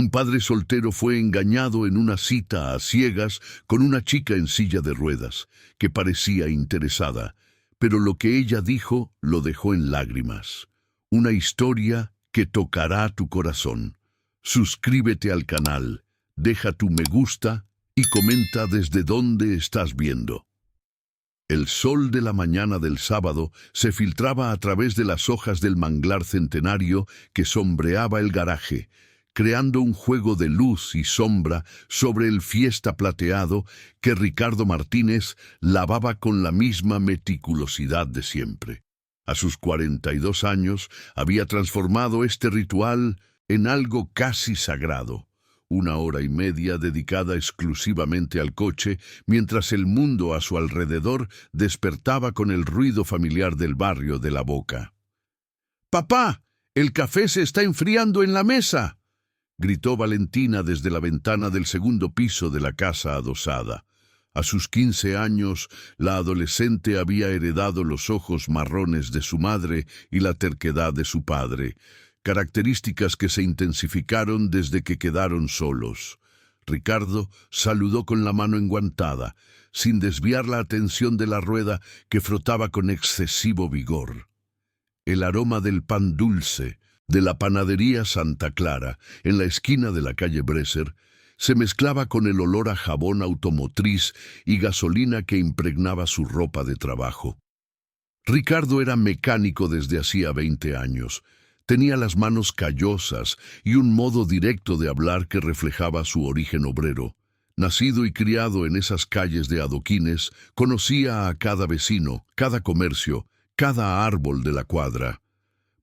Un padre soltero fue engañado en una cita a ciegas con una chica en silla de ruedas, que parecía interesada, pero lo que ella dijo lo dejó en lágrimas. Una historia que tocará tu corazón. Suscríbete al canal, deja tu me gusta y comenta desde dónde estás viendo. El sol de la mañana del sábado se filtraba a través de las hojas del manglar centenario que sombreaba el garaje, creando un juego de luz y sombra sobre el fiesta plateado que Ricardo Martínez lavaba con la misma meticulosidad de siempre. A sus 42 años había transformado este ritual en algo casi sagrado. 1 hora y media dedicada exclusivamente al coche, mientras el mundo a su alrededor despertaba con el ruido familiar del barrio de La Boca. «¡Papá! ¡El café se está enfriando en la mesa!», gritó Valentina desde la ventana del segundo piso de la casa adosada. A sus 15 años, la adolescente había heredado los ojos marrones de su madre y la terquedad de su padre, características que se intensificaron desde que quedaron solos. Ricardo saludó con la mano enguantada, sin desviar la atención de la rueda que frotaba con excesivo vigor. El aroma del pan dulce, de la panadería Santa Clara, en la esquina de la calle Bresser, se mezclaba con el olor a jabón automotriz y gasolina que impregnaba su ropa de trabajo. Ricardo era mecánico desde hacía 20 años. Tenía las manos callosas y un modo directo de hablar que reflejaba su origen obrero. Nacido y criado en esas calles de adoquines, conocía a cada vecino, cada comercio, cada árbol de la cuadra.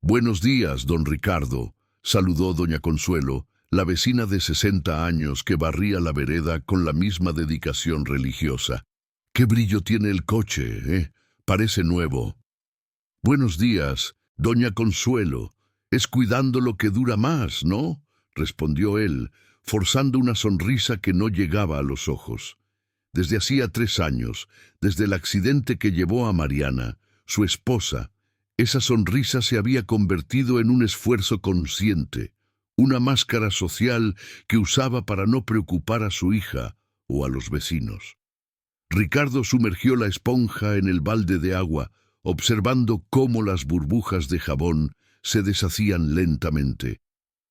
«Buenos días, don Ricardo», saludó doña Consuelo, la vecina de 60 años que barría la vereda con la misma dedicación religiosa. «Qué brillo tiene el coche, ¿eh? Parece nuevo». «Buenos días, doña Consuelo. Es cuidando lo que dura más, ¿no?», respondió él, forzando una sonrisa que no llegaba a los ojos. Desde hacía 3 años, desde el accidente que llevó a Mariana, su esposa, esa sonrisa se había convertido en un esfuerzo consciente, una máscara social que usaba para no preocupar a su hija o a los vecinos. Ricardo sumergió la esponja en el balde de agua, observando cómo las burbujas de jabón se deshacían lentamente.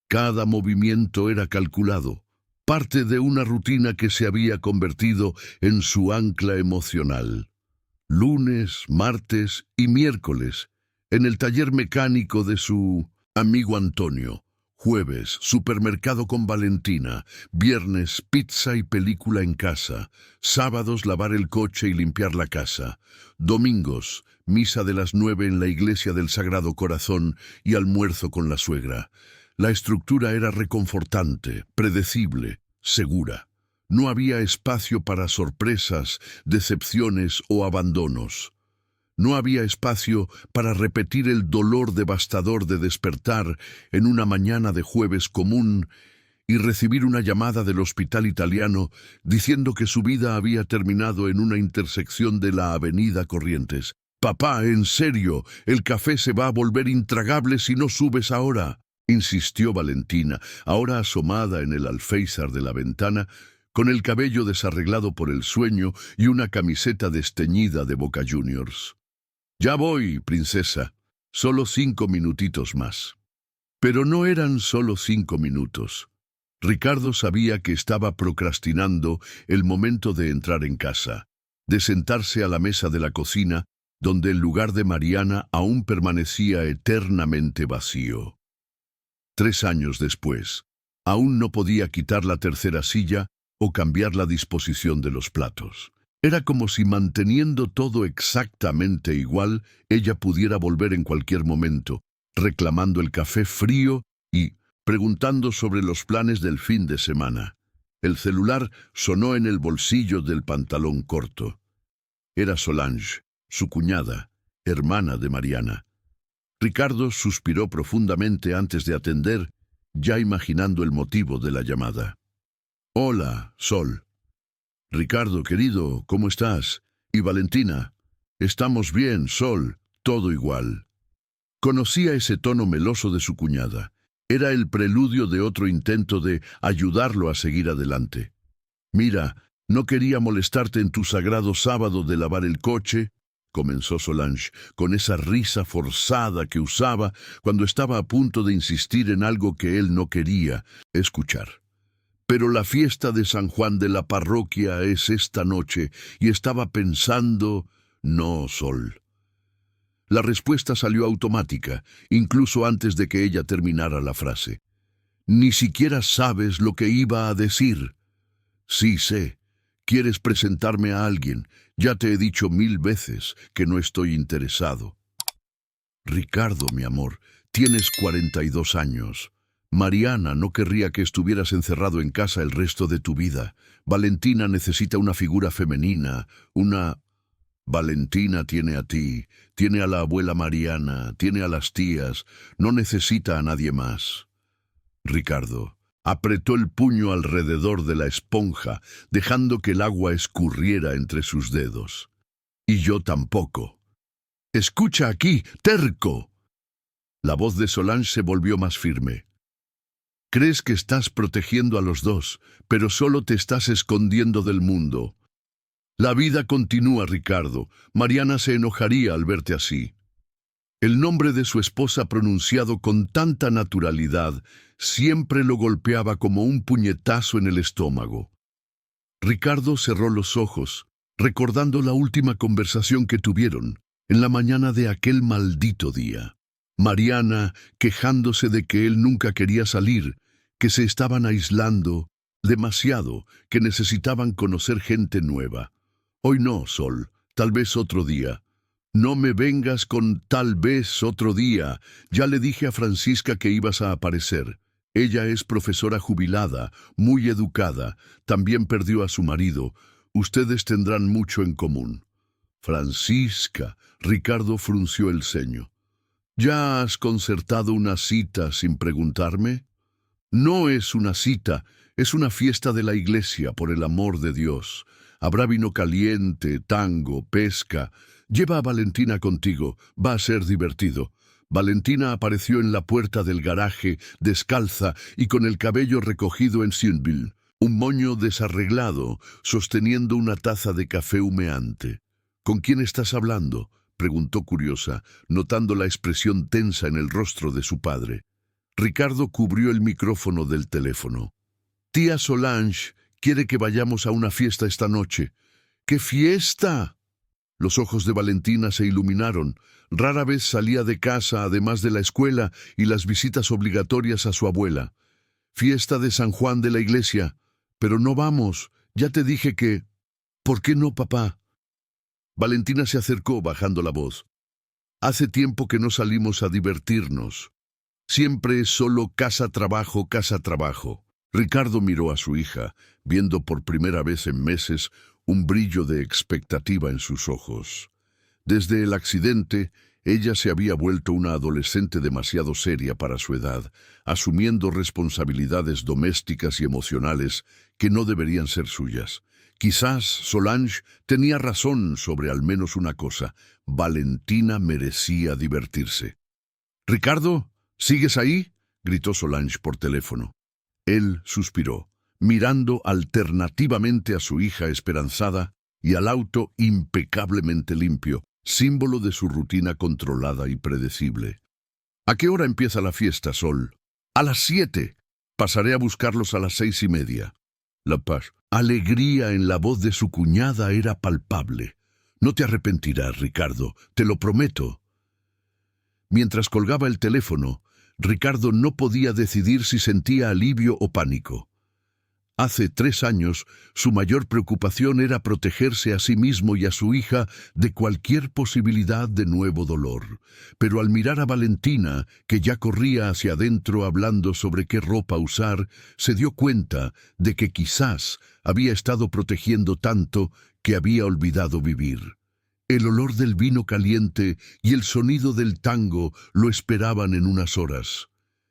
Cada movimiento era calculado, parte de una rutina que se había convertido en su ancla emocional. Lunes, martes y miércoles, en el taller mecánico de su amigo Antonio. Jueves, supermercado con Valentina. Viernes, pizza y película en casa. Sábados, lavar el coche y limpiar la casa. Domingos, misa de las 9 en la iglesia del Sagrado Corazón y almuerzo con la suegra. La estructura era reconfortante, predecible, segura. No había espacio para sorpresas, decepciones o abandonos. No había espacio para repetir el dolor devastador de despertar en una mañana de jueves común y recibir una llamada del hospital italiano diciendo que su vida había terminado en una intersección de la avenida Corrientes. «Papá, en serio, el café se va a volver intragable si no subes ahora», insistió Valentina, ahora asomada en el alféizar de la ventana, con el cabello desarreglado por el sueño y una camiseta desteñida de Boca Juniors. «Ya voy, princesa. Solo 5 minutitos más». Pero no eran solo 5 minutos. Ricardo sabía que estaba procrastinando el momento de entrar en casa, de sentarse a la mesa de la cocina, donde el lugar de Mariana aún permanecía eternamente vacío. 3 años después, aún no podía quitar la tercera silla o cambiar la disposición de los platos. Era como si manteniendo todo exactamente igual, ella pudiera volver en cualquier momento, reclamando el café frío y preguntando sobre los planes del fin de semana. El celular sonó en el bolsillo del pantalón corto. Era Solange, su cuñada, hermana de Mariana. Ricardo suspiró profundamente antes de atender, ya imaginando el motivo de la llamada. «Hola, Sol». «Ricardo, querido, ¿cómo estás? Y Valentina». «Estamos bien, Sol, todo igual». Conocía ese tono meloso de su cuñada. Era el preludio de otro intento de ayudarlo a seguir adelante. «Mira, no quería molestarte en tu sagrado sábado de lavar el coche», comenzó Solange, con esa risa forzada que usaba cuando estaba a punto de insistir en algo que él no quería escuchar. «Pero la fiesta de San Juan de la parroquia es esta noche, y estaba pensando...» «No, Sol». La respuesta salió automática, incluso antes de que ella terminara la frase. «Ni siquiera sabes lo que iba a decir». «Sí sé. Quieres presentarme a alguien. Ya te he dicho 1000 veces que no estoy interesado». «Ricardo, mi amor, tienes 42 años. Mariana no querría que estuvieras encerrado en casa el resto de tu vida. Valentina necesita una figura femenina, una...» «Valentina tiene a ti, tiene a la abuela Mariana, tiene a las tías, no necesita a nadie más». Ricardo apretó el puño alrededor de la esponja, dejando que el agua escurriera entre sus dedos. «Y yo tampoco». «Escucha aquí, terco». La voz de Solange se volvió más firme. «Crees que estás protegiendo a los dos, pero solo te estás escondiendo del mundo. La vida continúa, Ricardo. Mariana se enojaría al verte así». El nombre de su esposa, pronunciado con tanta naturalidad, siempre lo golpeaba como un puñetazo en el estómago. Ricardo cerró los ojos, recordando la última conversación que tuvieron, en la mañana de aquel maldito día. Mariana quejándose de que él nunca quería salir, que se estaban aislando demasiado, que necesitaban conocer gente nueva. «Hoy no, Sol, tal vez otro día». «No me vengas con tal vez otro día. Ya le dije a Francisca que ibas a aparecer. Ella es profesora jubilada, muy educada, también perdió a su marido. Ustedes tendrán mucho en común». «Francisca», Ricardo frunció el ceño. «¿Ya has concertado una cita sin preguntarme?» «No es una cita, es una fiesta de la iglesia, por el amor de Dios. Habrá vino caliente, tango, pesca. Lleva a Valentina contigo, va a ser divertido». Valentina apareció en la puerta del garaje, descalza y con el cabello recogido en Sinville, un moño desarreglado, sosteniendo una taza de café humeante. «¿Con quién estás hablando?», preguntó curiosa, notando la expresión tensa en el rostro de su padre. Ricardo cubrió el micrófono del teléfono. «Tía Solange quiere que vayamos a una fiesta esta noche». «¿Qué fiesta?». Los ojos de Valentina se iluminaron. Rara vez salía de casa, además de la escuela y las visitas obligatorias a su abuela. «Fiesta de San Juan de la iglesia». «Pero no vamos. Ya te dije que...». «¿Por qué no, papá?». Valentina se acercó, bajando la voz. «Hace tiempo que no salimos a divertirnos. Siempre es solo casa-trabajo, casa-trabajo». Ricardo miró a su hija, viendo por primera vez en meses un brillo de expectativa en sus ojos. Desde el accidente, ella se había vuelto una adolescente demasiado seria para su edad, asumiendo responsabilidades domésticas y emocionales que no deberían ser suyas. Quizás Solange tenía razón sobre al menos una cosa: Valentina merecía divertirse. «¿Ricardo? ¿Sigues ahí?», gritó Solange por teléfono. Él suspiró, mirando alternativamente a su hija esperanzada y al auto impecablemente limpio, símbolo de su rutina controlada y predecible. «¿A qué hora empieza la fiesta, Sol?». «A las 7. Pasaré a buscarlos a las 6:30. La alegría en la voz de su cuñada era palpable. «No te arrepentirás, Ricardo, te lo prometo». Mientras colgaba el teléfono, Ricardo no podía decidir si sentía alivio o pánico. Hace 3 años, su mayor preocupación era protegerse a sí mismo y a su hija de cualquier posibilidad de nuevo dolor. Pero al mirar a Valentina, que ya corría hacia adentro hablando sobre qué ropa usar, se dio cuenta de que quizás había estado protegiendo tanto que había olvidado vivir. El olor del vino caliente y el sonido del tango lo esperaban en unas horas.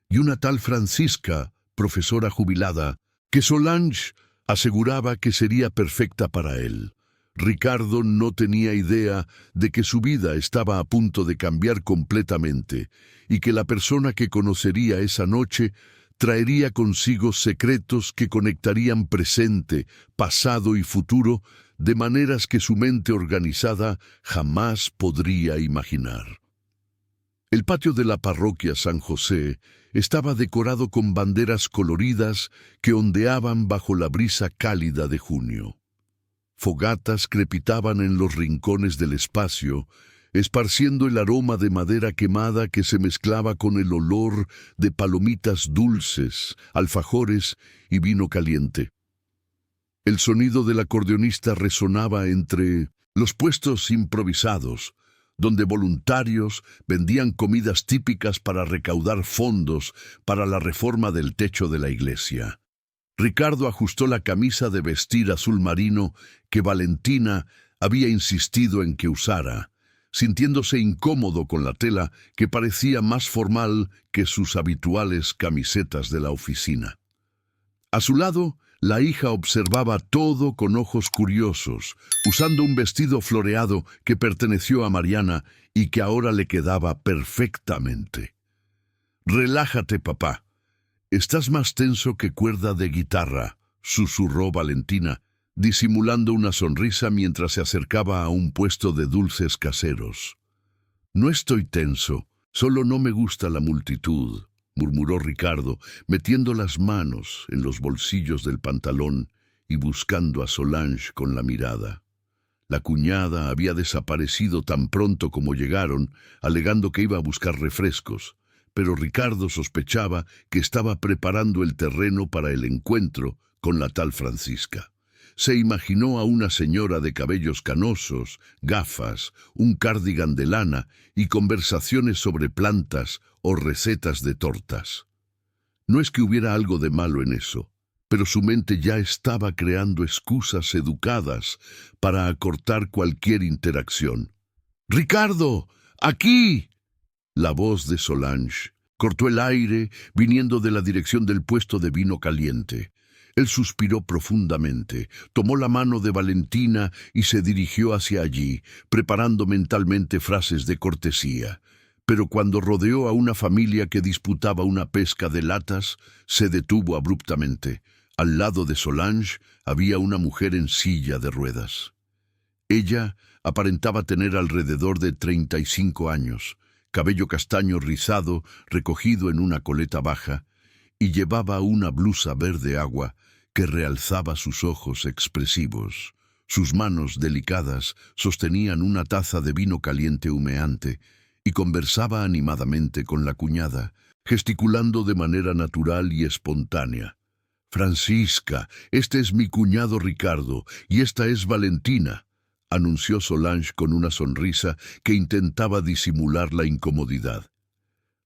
Y una tal Francisca, profesora jubilada, que Solange aseguraba que sería perfecta para él. Ricardo no tenía idea de que su vida estaba a punto de cambiar completamente y que la persona que conocería esa noche traería consigo secretos que conectarían presente, pasado y futuro de maneras que su mente organizada jamás podría imaginar. El patio de la parroquia San José estaba decorado con banderas coloridas que ondeaban bajo la brisa cálida de junio. Fogatas crepitaban en los rincones del espacio, esparciendo el aroma de madera quemada que se mezclaba con el olor de palomitas dulces, alfajores y vino caliente. El sonido del acordeonista resonaba entre los puestos improvisados, donde voluntarios vendían comidas típicas para recaudar fondos para la reforma del techo de la iglesia. Ricardo ajustó la camisa de vestir azul marino que Valentina había insistido en que usara, sintiéndose incómodo con la tela que parecía más formal que sus habituales camisetas de la oficina. A su lado, la hija observaba todo con ojos curiosos, usando un vestido floreado que perteneció a Mariana y que ahora le quedaba perfectamente. «Relájate, papá. Estás más tenso que cuerda de guitarra», susurró Valentina, disimulando una sonrisa mientras se acercaba a un puesto de dulces caseros. «No estoy tenso, solo no me gusta la multitud», murmuró Ricardo, metiendo las manos en los bolsillos del pantalón y buscando a Solange con la mirada. La cuñada había desaparecido tan pronto como llegaron, alegando que iba a buscar refrescos, pero Ricardo sospechaba que estaba preparando el terreno para el encuentro con la tal Francisca. Se imaginó a una señora de cabellos canosos, gafas, un cardigan de lana y conversaciones sobre plantas o recetas de tortas. No es que hubiera algo de malo en eso, pero su mente ya estaba creando excusas educadas para acortar cualquier interacción. «¡Ricardo! ¡Aquí!». La voz de Solange cortó el aire viniendo de la dirección del puesto de vino caliente. Él suspiró profundamente, tomó la mano de Valentina y se dirigió hacia allí, preparando mentalmente frases de cortesía. Pero cuando rodeó a una familia que disputaba una pesca de latas, se detuvo abruptamente. Al lado de Solange había una mujer en silla de ruedas. Ella aparentaba tener alrededor de 35 años, cabello castaño rizado recogido en una coleta baja, y llevaba una blusa verde agua que realzaba sus ojos expresivos. Sus manos delicadas sostenían una taza de vino caliente humeante y conversaba animadamente con la cuñada, gesticulando de manera natural y espontánea. «Francisca, este es mi cuñado Ricardo y esta es Valentina», anunció Solange con una sonrisa que intentaba disimular la incomodidad.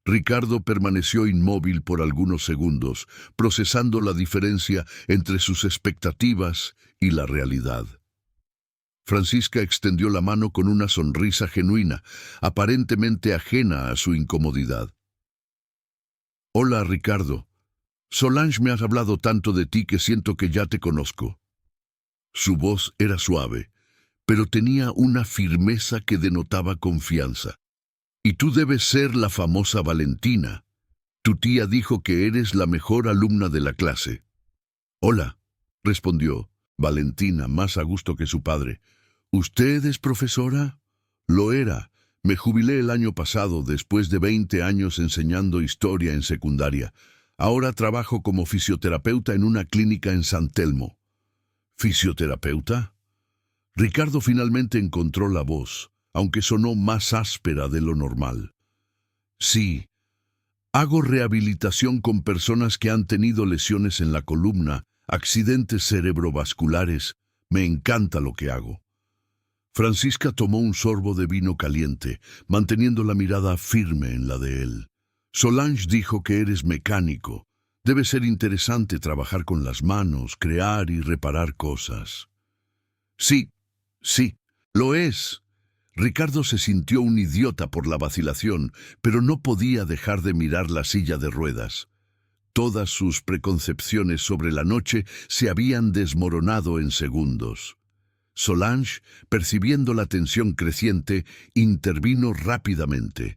Ricardo permaneció inmóvil por algunos segundos, procesando la diferencia entre sus expectativas y la realidad. Francisca extendió la mano con una sonrisa genuina, aparentemente ajena a su incomodidad. «Hola, Ricardo. Solange me ha hablado tanto de ti que siento que ya te conozco». Su voz era suave, pero tenía una firmeza que denotaba confianza. «Y tú debes ser la famosa Valentina. Tu tía dijo que eres la mejor alumna de la clase». «Hola», respondió Valentina, más a gusto que su padre. «¿Usted es profesora?» «Lo era. Me jubilé el año pasado después de 20 años enseñando historia en secundaria. Ahora trabajo como fisioterapeuta en una clínica en San Telmo». «¿Fisioterapeuta?». Ricardo finalmente encontró la voz, aunque sonó más áspera de lo normal. «Sí, hago rehabilitación con personas que han tenido lesiones en la columna, accidentes cerebrovasculares. Me encanta lo que hago». Francisca tomó un sorbo de vino caliente, manteniendo la mirada firme en la de él. «Solange dijo que eres mecánico. Debe ser interesante trabajar con las manos, crear y reparar cosas». Sí, lo es». Ricardo se sintió un idiota por la vacilación, pero no podía dejar de mirar la silla de ruedas. Todas sus preconcepciones sobre la noche se habían desmoronado en segundos. Solange, percibiendo la tensión creciente, intervino rápidamente.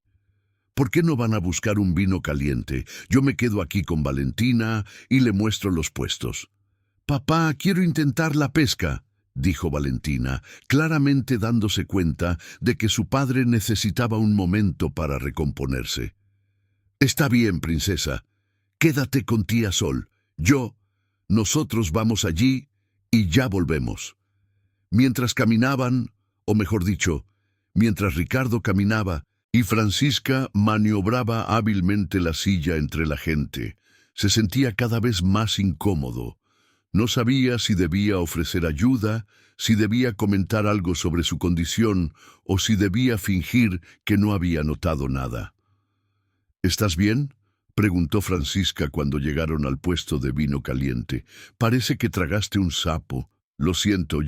¿Por qué no van a buscar un vino caliente? Yo me quedo aquí con Valentina y le muestro los puestos. Papá, quiero intentar la pesca, dijo Valentina, claramente dándose cuenta de que su padre necesitaba un momento para recomponerse. Está bien, princesa. Quédate con tía Sol. Nosotros vamos allí y ya volvemos. Mientras caminaban, o mejor dicho, mientras Ricardo caminaba y Francisca maniobraba hábilmente la silla entre la gente, se sentía cada vez más incómodo. No sabía si debía ofrecer ayuda, si debía comentar algo sobre su condición o si debía fingir que no había notado nada. ¿Estás bien?, preguntó Francisca cuando llegaron al puesto de vino caliente. Parece que tragaste un sapo. Lo siento,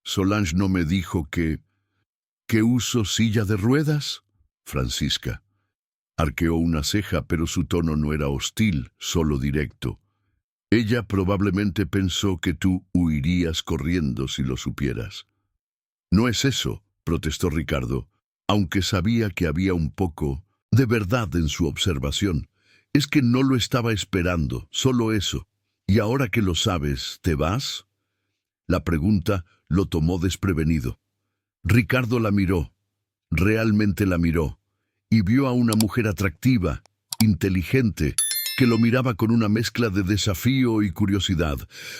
Solange no me dijo ¿Que uso silla de ruedas? Francisca arqueó una ceja, pero su tono no era hostil, solo directo. Ella probablemente pensó que tú huirías corriendo si lo supieras. No es eso, protestó Ricardo, aunque sabía que había un poco de verdad en su observación. Es que no lo estaba esperando, solo eso. Y ahora que lo sabes, ¿te vas? La pregunta lo tomó desprevenido. Ricardo la miró, realmente la miró, y vio a una mujer atractiva, inteligente, que lo miraba con una mezcla de desafío y curiosidad.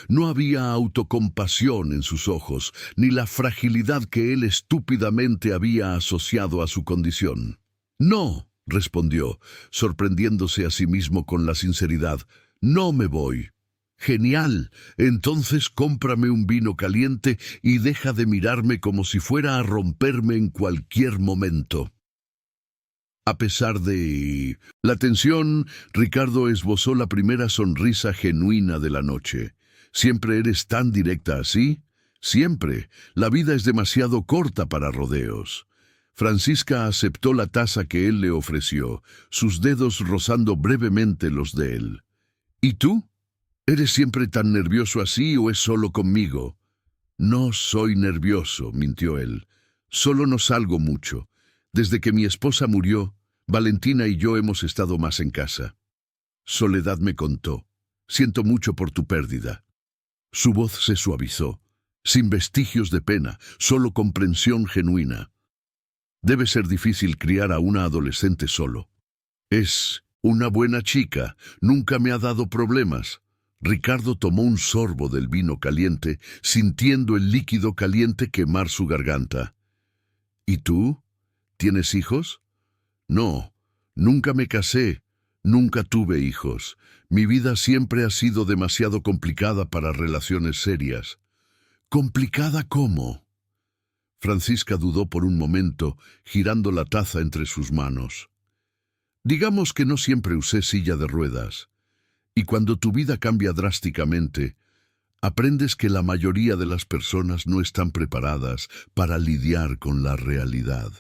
No había autocompasión en sus ojos, ni la fragilidad que él estúpidamente había asociado a su condición. No, respondió, sorprendiéndose a sí mismo con la sinceridad. No me voy. Genial, entonces cómprame un vino caliente y deja de mirarme como si fuera a romperme en cualquier momento. A pesar de la tensión, Ricardo esbozó la primera sonrisa genuina de la noche. ¿Siempre eres tan directa así? Siempre. La vida es demasiado corta para rodeos. Francisca aceptó la taza que él le ofreció, sus dedos rozando brevemente los de él. ¿Y tú? ¿Eres siempre tan nervioso así o es solo conmigo? No soy nervioso, mintió él. Solo no salgo mucho. Desde que mi esposa murió, Valentina y yo hemos estado más en casa. Soledad me contó. Siento mucho por tu pérdida. Su voz se suavizó, sin vestigios de pena, solo comprensión genuina. Debe ser difícil criar a una adolescente solo. Es una buena chica, nunca me ha dado problemas. Ricardo tomó un sorbo del vino caliente, sintiendo el líquido caliente quemar su garganta. ¿Y tú? ¿Tienes hijos? No, nunca me casé, nunca tuve hijos. Mi vida siempre ha sido demasiado complicada para relaciones serias. ¿Complicada cómo? Francisca dudó por un momento, girando la taza entre sus manos. Digamos que no siempre usé silla de ruedas. Y cuando tu vida cambia drásticamente, aprendes que la mayoría de las personas no están preparadas para lidiar con la realidad.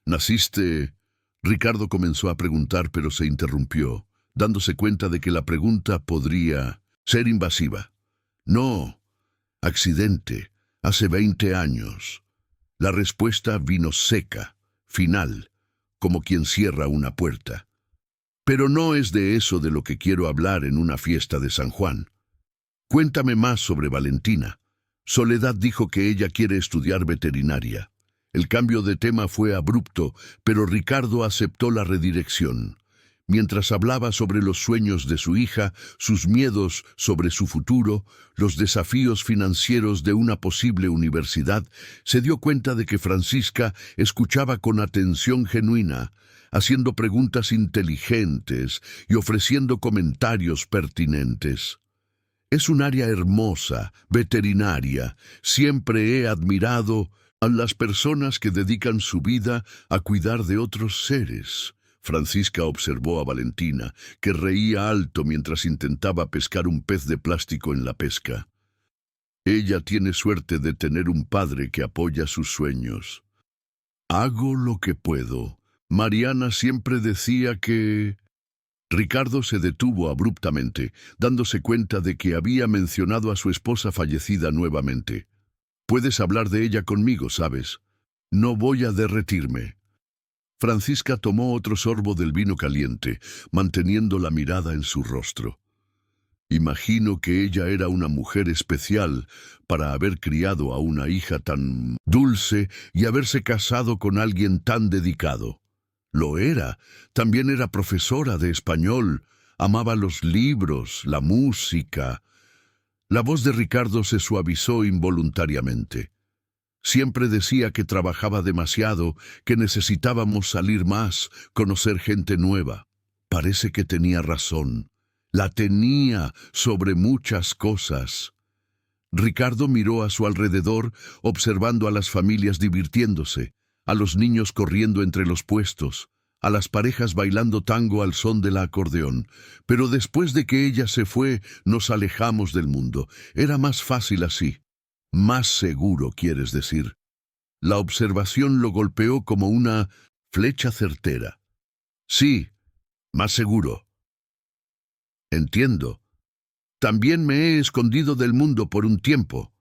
¿Naciste? Ricardo comenzó a preguntar, pero se interrumpió, dándose cuenta de que la pregunta podría ser invasiva. No, accidente, hace 20 años. La respuesta vino seca, final, como quien cierra una puerta. Pero no es de eso de lo que quiero hablar en una fiesta de San Juan. Cuéntame más sobre Valentina. Soledad dijo que ella quiere estudiar veterinaria. El cambio de tema fue abrupto, pero Ricardo aceptó la redirección. Mientras hablaba sobre los sueños de su hija, sus miedos sobre su futuro, los desafíos financieros de una posible universidad, se dio cuenta de que Francisca escuchaba con atención genuina, haciendo preguntas inteligentes y ofreciendo comentarios pertinentes. Es un área hermosa, veterinaria. Siempre he admirado a las personas que dedican su vida a cuidar de otros seres. Francisca observó a Valentina, que reía alto mientras intentaba pescar un pez de plástico en la pesca. Ella tiene suerte de tener un padre que apoya sus sueños. Hago lo que puedo. Mariana siempre decía que... Ricardo se detuvo abruptamente, dándose cuenta de que había mencionado a su esposa fallecida nuevamente. Puedes hablar de ella conmigo, ¿sabes? No voy a derretirme. Francisca tomó otro sorbo del vino caliente, manteniendo la mirada en su rostro. Imagino que ella era una mujer especial para haber criado a una hija tan dulce y haberse casado con alguien tan dedicado. Lo era. También era profesora de español. Amaba los libros, la música. La voz de Ricardo se suavizó involuntariamente. Siempre decía que trabajaba demasiado, que necesitábamos salir más, conocer gente nueva. Parece que tenía razón. La tenía sobre muchas cosas. Ricardo miró a su alrededor, observando a las familias divirtiéndose, a los niños corriendo entre los puestos, a las parejas bailando tango al son del acordeón. Pero después de que ella se fue, nos alejamos del mundo. Era más fácil así. Más seguro, quieres decir. La observación lo golpeó como una flecha certera. Sí, más seguro. Entiendo. También me he escondido del mundo por un tiempo.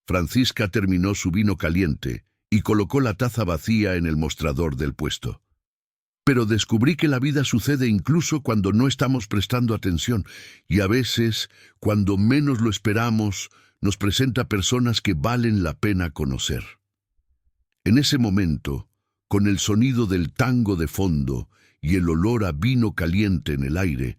Francisca terminó su vino caliente y colocó la taza vacía en el mostrador del puesto. Pero descubrí que la vida sucede incluso cuando no estamos prestando atención, y a veces, cuando menos lo esperamos, nos presenta personas que valen la pena conocer. En ese momento, con el sonido del tango de fondo y el olor a vino caliente en el aire,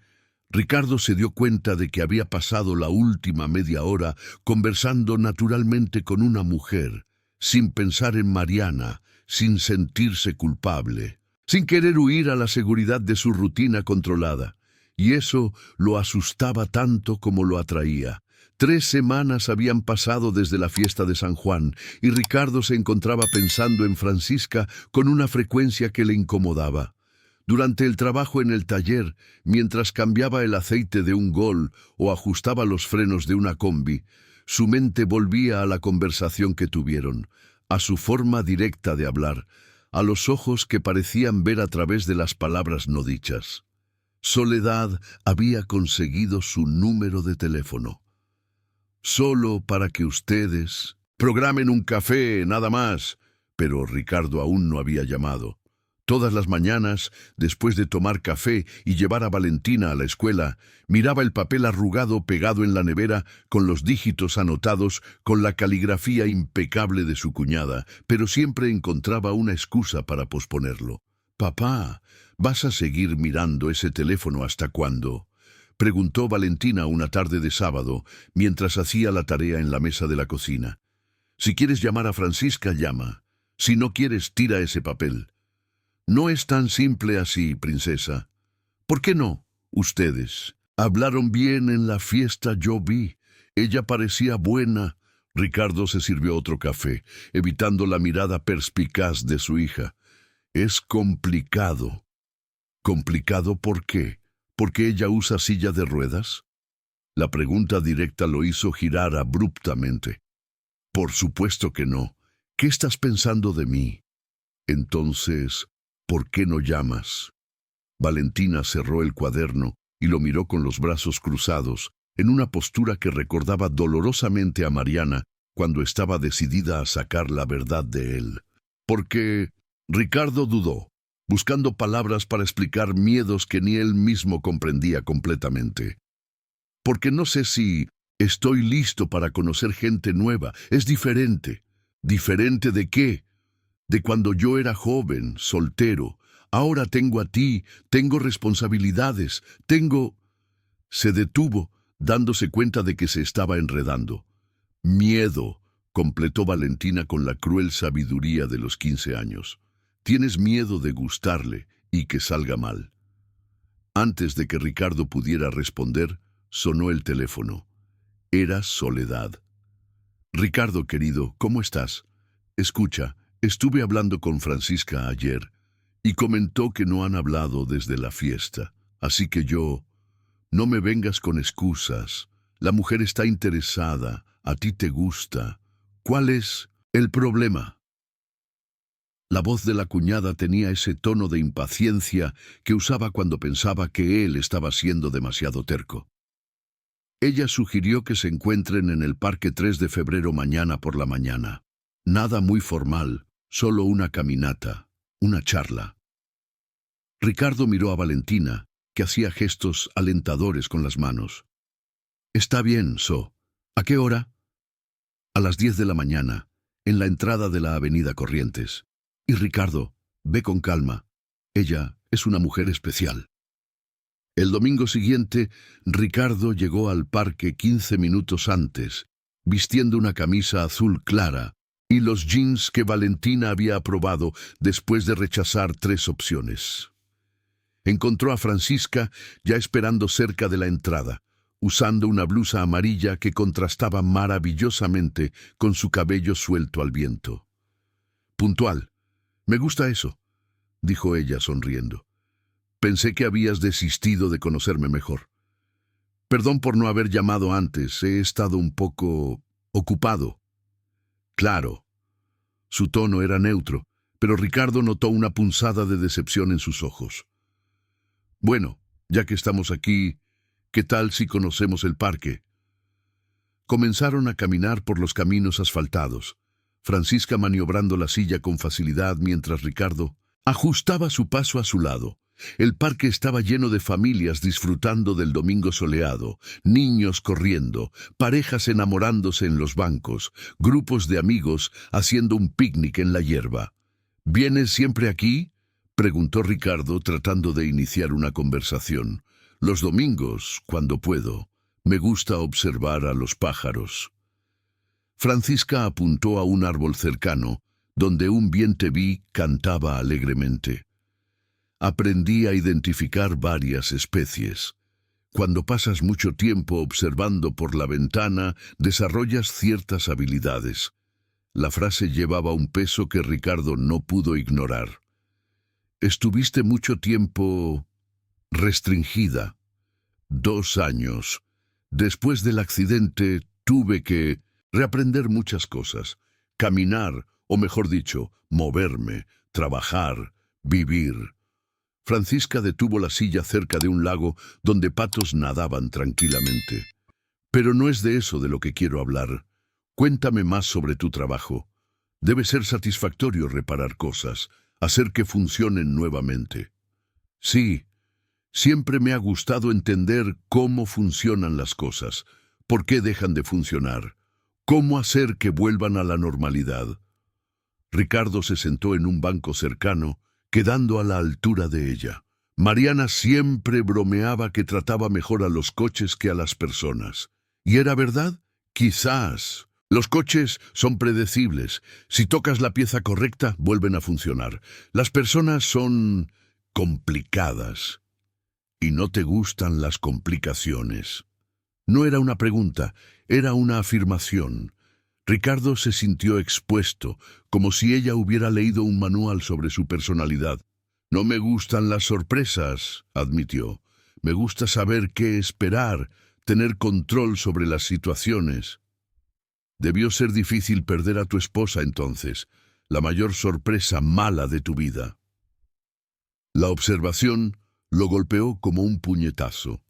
Ricardo se dio cuenta de que había pasado la última media hora conversando naturalmente con una mujer, sin pensar en Mariana, sin sentirse culpable, sin querer huir a la seguridad de su rutina controlada. Y eso lo asustaba tanto como lo atraía. 3 semanas habían pasado desde la fiesta de San Juan, y Ricardo se encontraba pensando en Francisca con una frecuencia que le incomodaba. Durante el trabajo en el taller, mientras cambiaba el aceite de un Gol o ajustaba los frenos de una combi, su mente volvía a la conversación que tuvieron, a su forma directa de hablar, a los ojos que parecían ver a través de las palabras no dichas. Soledad había conseguido su número de teléfono. Solo para que ustedes programen un café, nada más. Pero Ricardo aún no había llamado. Todas las mañanas, después de tomar café y llevar a Valentina a la escuela, miraba el papel arrugado pegado en la nevera con los dígitos anotados con la caligrafía impecable de su cuñada, pero siempre encontraba una excusa para posponerlo. «Papá, ¿vas a seguir mirando ese teléfono hasta cuándo?», preguntó Valentina una tarde de sábado, mientras hacía la tarea en la mesa de la cocina. «Si quieres llamar a Francisca, llama. Si no quieres, tira ese papel». «No es tan simple así, princesa». «¿Por qué no? Ustedes hablaron bien en la fiesta, yo vi. Ella parecía buena». Ricardo se sirvió otro café, evitando la mirada perspicaz de su hija. «Es complicado». «¿Complicado por qué? ¿Porque ella usa silla de ruedas?». La pregunta directa lo hizo girar abruptamente. «Por supuesto que no. ¿Qué estás pensando de mí?». «Entonces, ¿por qué no llamas?». Valentina cerró el cuaderno y lo miró con los brazos cruzados, en una postura que recordaba dolorosamente a Mariana cuando estaba decidida a sacar la verdad de él. Porque Ricardo dudó, buscando palabras para explicar miedos que ni él mismo comprendía completamente. «Porque no sé si estoy listo para conocer gente nueva. Es diferente». «¿Diferente de qué?». «De cuando yo era joven, soltero. Ahora tengo a ti, tengo responsabilidades, tengo...». Se detuvo, dándose cuenta de que se estaba enredando. «Miedo», completó Valentina con la cruel sabiduría de los 15 años. «Tienes miedo de gustarle y que salga mal». Antes de que Ricardo pudiera responder, sonó el teléfono. Era Soledad. «Ricardo, querido, ¿cómo estás? Escucha, estuve hablando con Francisca ayer y comentó que no han hablado desde la fiesta, así que yo... No me vengas con excusas. La mujer está interesada, a ti te gusta. ¿Cuál es el problema?». La voz de la cuñada tenía ese tono de impaciencia que usaba cuando pensaba que él estaba siendo demasiado terco. Ella sugirió que se encuentren en el Parque 3 de febrero mañana por la mañana. Nada muy formal, solo una caminata, una charla. Ricardo miró a Valentina, que hacía gestos alentadores con las manos. «Está bien, So. ¿A qué hora?» «A las 10 de la mañana, en la entrada de la avenida Corrientes. Y Ricardo, ve con calma. Ella es una mujer especial». El domingo siguiente, Ricardo llegó al parque 15 minutos antes, vistiendo una camisa azul clara y los jeans que Valentina había aprobado después de rechazar 3 opciones. Encontró a Francisca ya esperando cerca de la entrada, usando una blusa amarilla que contrastaba maravillosamente con su cabello suelto al viento. «Puntual. Me gusta eso», dijo ella sonriendo. «Pensé que habías desistido de conocerme mejor. Perdón por no haber llamado antes, he estado un poco ocupado». «Claro». Su tono era neutro, pero Ricardo notó una punzada de decepción en sus ojos. «Bueno, ya que estamos aquí, ¿qué tal si conocemos el parque?» Comenzaron a caminar por los caminos asfaltados, Francisca maniobrando la silla con facilidad mientras Ricardo ajustaba su paso a su lado. El parque estaba lleno de familias disfrutando del domingo soleado, niños corriendo, parejas enamorándose en los bancos, grupos de amigos haciendo un picnic en la hierba. «¿Vienes siempre aquí?», preguntó Ricardo tratando de iniciar una conversación. «Los domingos, cuando puedo, me gusta observar a los pájaros». Francisca apuntó a un árbol cercano, donde un vienteví cantaba alegremente. «Aprendí a identificar varias especies. Cuando pasas mucho tiempo observando por la ventana, desarrollas ciertas habilidades». La frase llevaba un peso que Ricardo no pudo ignorar. «Estuviste mucho tiempo restringida». «2 años. Después del accidente tuve que reaprender muchas cosas. Caminar, o mejor dicho, moverme, trabajar, vivir». Francisca detuvo la silla cerca de un lago donde patos nadaban tranquilamente. «Pero no es de eso de lo que quiero hablar. Cuéntame más sobre tu trabajo. Debe ser satisfactorio reparar cosas, hacer que funcionen nuevamente». «Sí, siempre me ha gustado entender cómo funcionan las cosas, por qué dejan de funcionar, cómo hacer que vuelvan a la normalidad». Ricardo se sentó en un banco cercano, quedando a la altura de ella. Mariana siempre bromeaba que trataba mejor a los coches que a las personas. ¿Y era verdad? Quizás. Los coches son predecibles. Si tocas la pieza correcta, vuelven a funcionar. Las personas son complicadas. Y no te gustan las complicaciones. No era una pregunta, era una afirmación. Ricardo se sintió expuesto, como si ella hubiera leído un manual sobre su personalidad. «No me gustan las sorpresas», admitió. «Me gusta saber qué esperar, tener control sobre las situaciones». Debió ser difícil perder a tu esposa entonces, la mayor sorpresa mala de tu vida. La observación lo golpeó como un puñetazo.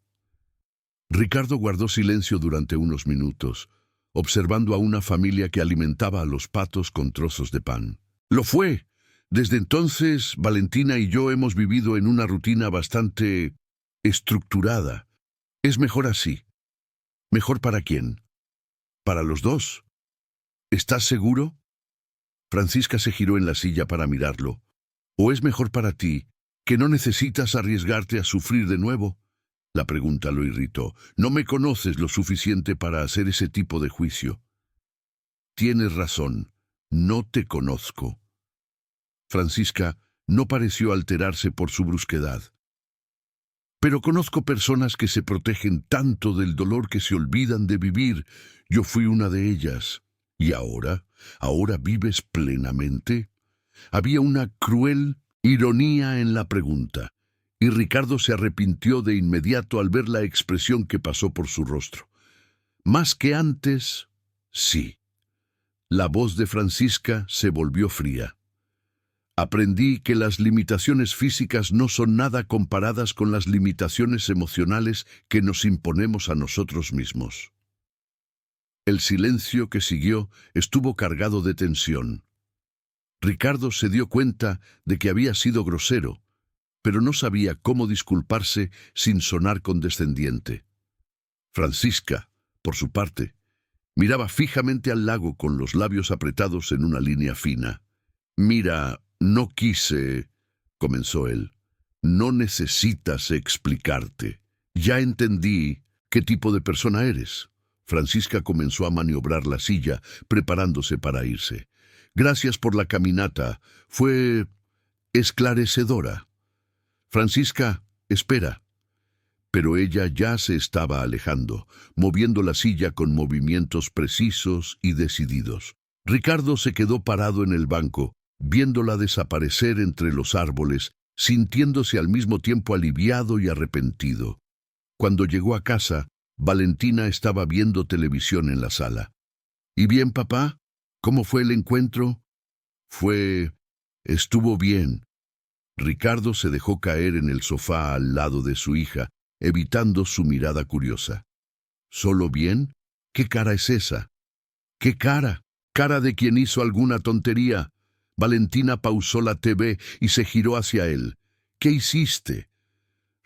Ricardo guardó silencio durante unos minutos, observando a una familia que alimentaba a los patos con trozos de pan. «Lo fue. Desde entonces, Valentina y yo hemos vivido en una rutina bastante estructurada. Es mejor así». «¿Mejor para quién?» «Para los dos». «¿Estás seguro?» Francisca se giró en la silla para mirarlo. «¿O es mejor para ti, que no necesitas arriesgarte a sufrir de nuevo?» La pregunta lo irritó. «No me conoces lo suficiente para hacer ese tipo de juicio». «Tienes razón. No te conozco». Francisca no pareció alterarse por su brusquedad. «Pero conozco personas que se protegen tanto del dolor que se olvidan de vivir. Yo fui una de ellas. ¿Y ahora? ¿Ahora vives plenamente?» Había una cruel ironía en la pregunta, y Ricardo se arrepintió de inmediato al ver la expresión que pasó por su rostro. «Más que antes, sí». La voz de Francisca se volvió fría. Aprendí que las limitaciones físicas no son nada comparadas con las limitaciones emocionales que nos imponemos a nosotros mismos. El silencio que siguió estuvo cargado de tensión. Ricardo se dio cuenta de que había sido grosero, pero no sabía cómo disculparse sin sonar condescendiente. Francisca, por su parte, miraba fijamente al lago con los labios apretados en una línea fina. «Mira, no quise», comenzó él. «No necesitas explicarte. Ya entendí qué tipo de persona eres». Francisca comenzó a maniobrar la silla, preparándose para irse. «Gracias por la caminata. Fue esclarecedora». «Francisca, espera». Pero ella ya se estaba alejando, moviendo la silla con movimientos precisos y decididos. Ricardo se quedó parado en el banco, viéndola desaparecer entre los árboles, sintiéndose al mismo tiempo aliviado y arrepentido. Cuando llegó a casa, Valentina estaba viendo televisión en la sala. «¿Y bien, papá? ¿Cómo fue el encuentro?» Estuvo bien». Ricardo se dejó caer en el sofá al lado de su hija, evitando su mirada curiosa. «¿Solo bien? ¿Qué cara es esa?» «¿Qué cara? Cara de quien hizo alguna tontería». Valentina pausó la TV y se giró hacia él. «¿Qué hiciste?»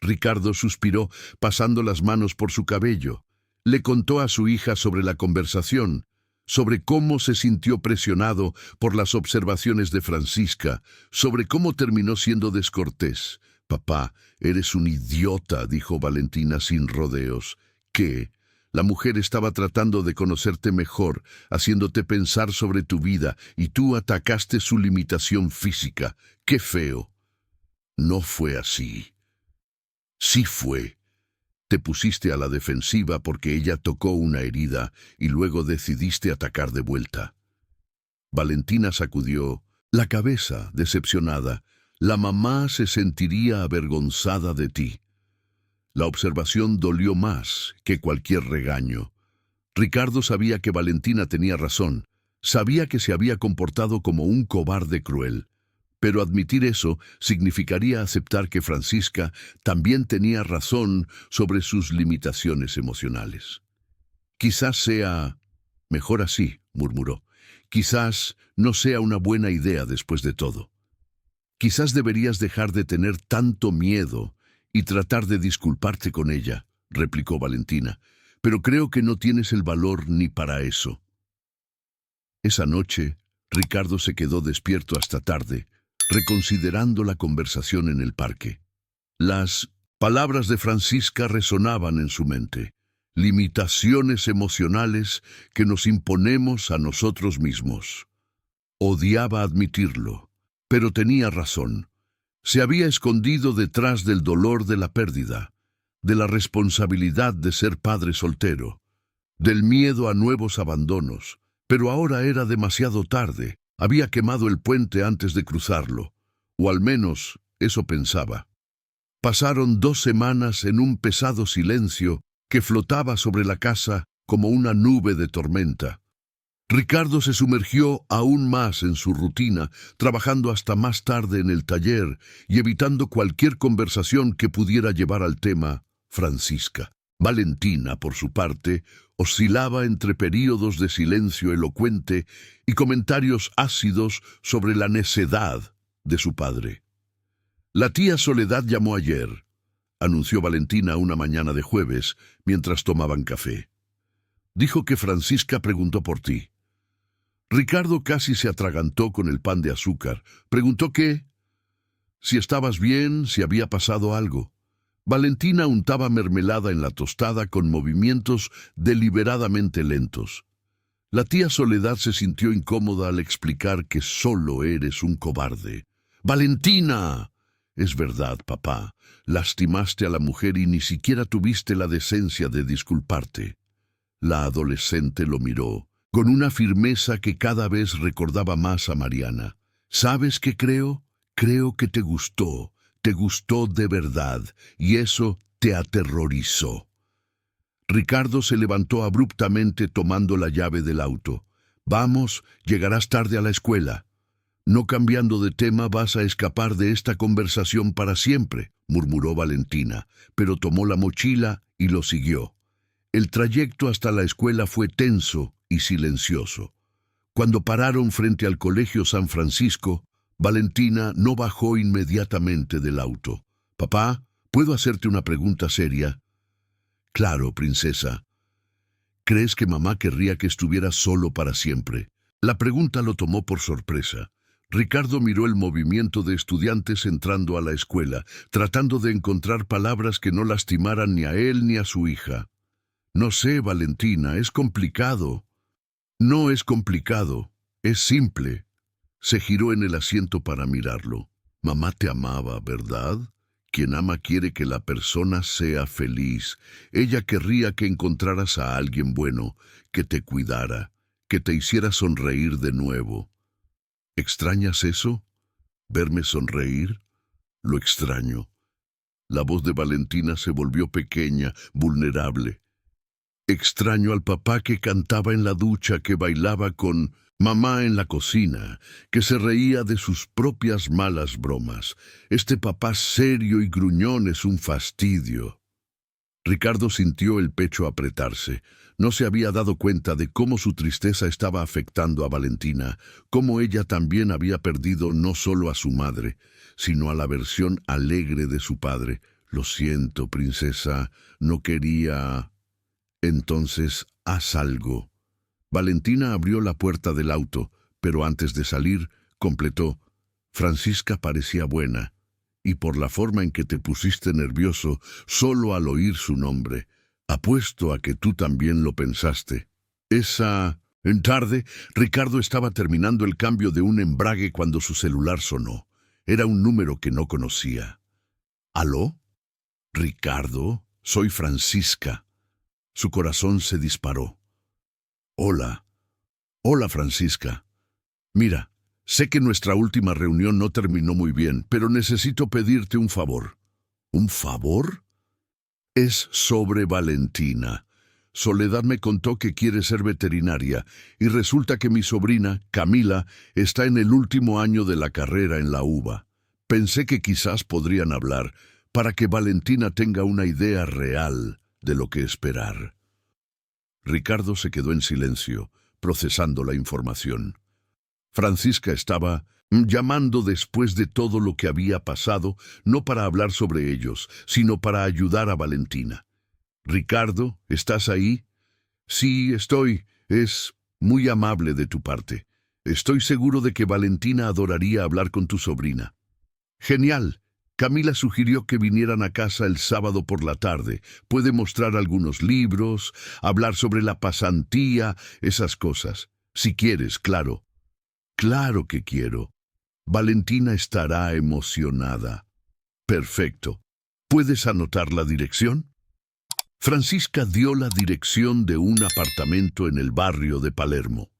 Ricardo suspiró, pasando las manos por su cabello. Le contó a su hija sobre la conversación, sobre cómo se sintió presionado por las observaciones de Francisca, sobre cómo terminó siendo descortés. «Papá, eres un idiota», dijo Valentina sin rodeos. «¿Qué?» La mujer estaba tratando de conocerte mejor, haciéndote pensar sobre tu vida, y tú atacaste su limitación física. ¡Qué feo! No fue así. Sí fue. Te pusiste a la defensiva porque ella tocó una herida y luego decidiste atacar de vuelta». Valentina sacudió la cabeza, decepcionada. «La mamá se sentiría avergonzada de ti». La observación dolió más que cualquier regaño. Ricardo sabía que Valentina tenía razón, sabía que se había comportado como un cobarde cruel, pero admitir eso significaría aceptar que Francisca también tenía razón sobre sus limitaciones emocionales. «Quizás sea mejor así», murmuró. «Quizás no sea una buena idea después de todo. Quizás deberías dejar de tener tanto miedo y tratar de disculparte con ella», replicó Valentina. «Pero creo que no tienes el valor ni para eso». Esa noche, Ricardo se quedó despierto hasta tarde, reconsiderando la conversación en el parque. Las palabras de Francisca resonaban en su mente. Limitaciones emocionales que nos imponemos a nosotros mismos. Odiaba admitirlo, pero tenía razón. Se había escondido detrás del dolor de la pérdida, de la responsabilidad de ser padre soltero, del miedo a nuevos abandonos, pero ahora era demasiado tarde. Había quemado el puente antes de cruzarlo, o al menos eso pensaba. Pasaron 2 semanas en un pesado silencio que flotaba sobre la casa como una nube de tormenta. Ricardo se sumergió aún más en su rutina, trabajando hasta más tarde en el taller y evitando cualquier conversación que pudiera llevar al tema Francisca. Valentina, por su parte, oscilaba entre períodos de silencio elocuente y comentarios ácidos sobre la necedad de su padre. «La tía Soledad llamó ayer», anunció Valentina una mañana de jueves, mientras tomaban café. «Dijo que Francisca preguntó por ti». Ricardo casi se atragantó con el pan de azúcar. Preguntó qué, si estabas bien, si había pasado algo. Valentina untaba mermelada en la tostada con movimientos deliberadamente lentos. La tía Soledad se sintió incómoda al explicar que solo eres un cobarde. «¡Valentina!». «Es verdad, papá. Lastimaste a la mujer y ni siquiera tuviste la decencia de disculparte». La adolescente lo miró con una firmeza que cada vez recordaba más a Mariana. «¿Sabes qué creo? Creo que te gustó de verdad, y eso te aterrorizó». Ricardo se levantó abruptamente tomando la llave del auto. «Vamos, llegarás tarde a la escuela». No cambiando de tema vas a escapar de esta conversación para siempre, murmuró Valentina, pero tomó la mochila y lo siguió. El trayecto hasta la escuela fue tenso y silencioso. Cuando pararon frente al Colegio San Francisco, Valentina no bajó inmediatamente del auto. «Papá, ¿puedo hacerte una pregunta seria?» «Claro, princesa». «¿Crees que mamá querría que estuviera solo para siempre?» La pregunta lo tomó por sorpresa. Ricardo miró el movimiento de estudiantes entrando a la escuela, tratando de encontrar palabras que no lastimaran ni a él ni a su hija. «No sé, Valentina, es complicado». «No es complicado, es simple». Se giró en el asiento para mirarlo. «Mamá te amaba, ¿verdad? Quien ama quiere que la persona sea feliz. Ella querría que encontraras a alguien bueno, que te cuidara, que te hiciera sonreír de nuevo. ¿Extrañas eso? ¿Verme sonreír?» «Lo extraño». La voz de Valentina se volvió pequeña, vulnerable. «Extraño al papá que cantaba en la ducha, que bailaba con mamá en la cocina, que se reía de sus propias malas bromas. Este papá serio y gruñón es un fastidio». Ricardo sintió el pecho apretarse. No se había dado cuenta de cómo su tristeza estaba afectando a Valentina, cómo ella también había perdido no solo a su madre, sino a la versión alegre de su padre. «Lo siento, princesa, no quería...» «Entonces, haz algo». Valentina abrió la puerta del auto, pero antes de salir, completó: «Francisca parecía buena, y por la forma en que te pusiste nervioso solo al oír su nombre, apuesto a que tú también lo pensaste». En tarde, Ricardo estaba terminando el cambio de un embrague cuando su celular sonó. Era un número que no conocía. «¿Aló? Ricardo, soy Francisca». Su corazón se disparó. «Hola. Hola, Francisca. Mira, sé que nuestra última reunión no terminó muy bien, pero necesito pedirte un favor». «¿Un favor?» «Es sobre Valentina. Soledad me contó que quiere ser veterinaria y resulta que mi sobrina, Camila, está en el último año de la carrera en la UBA. Pensé que quizás podrían hablar para que Valentina tenga una idea real de lo que esperar». Ricardo se quedó en silencio, procesando la información. Francisca estaba llamando después de todo lo que había pasado, no para hablar sobre ellos, sino para ayudar a Valentina. «Ricardo, ¿estás ahí?» «Sí, estoy. Es muy amable de tu parte. Estoy seguro de que Valentina adoraría hablar con tu sobrina». «Genial. Camila sugirió que vinieran a casa el sábado por la tarde. Puede mostrar algunos libros, hablar sobre la pasantía, esas cosas. Si quieres, claro». «Claro que quiero. Valentina estará emocionada». «Perfecto. ¿Puedes anotar la dirección?» Francisca dio la dirección de un apartamento en el barrio de Palermo.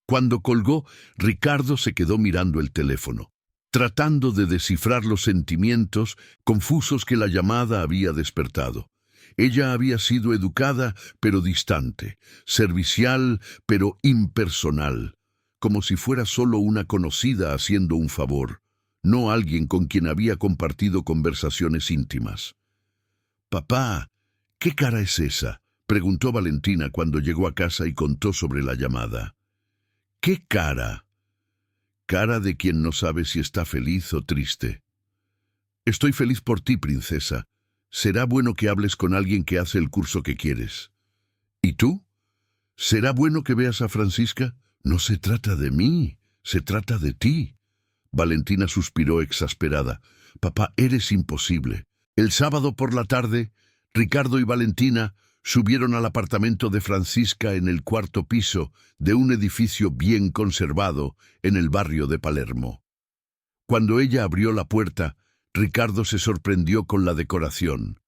Cuando colgó, Ricardo se quedó mirando el teléfono, tratando de descifrar los sentimientos confusos que la llamada había despertado. Ella había sido educada, pero distante, servicial, pero impersonal, como si fuera solo una conocida haciendo un favor, no alguien con quien había compartido conversaciones íntimas. «Papá, ¿qué cara es esa?», preguntó Valentina cuando llegó a casa y contó sobre la llamada. «¿Qué cara?» «Cara de quien no sabe si está feliz o triste». «Estoy feliz por ti, princesa. Será bueno que hables con alguien que hace el curso que quieres». «¿Y tú? ¿Será bueno que veas a Francisca?» «No se trata de mí, se trata de ti». Valentina suspiró exasperada. «Papá, eres imposible». El sábado por la tarde, Ricardo y Valentina subieron al apartamento de Francisca en el cuarto piso de un edificio bien conservado en el barrio de Palermo. Cuando ella abrió la puerta, Ricardo se sorprendió con la decoración.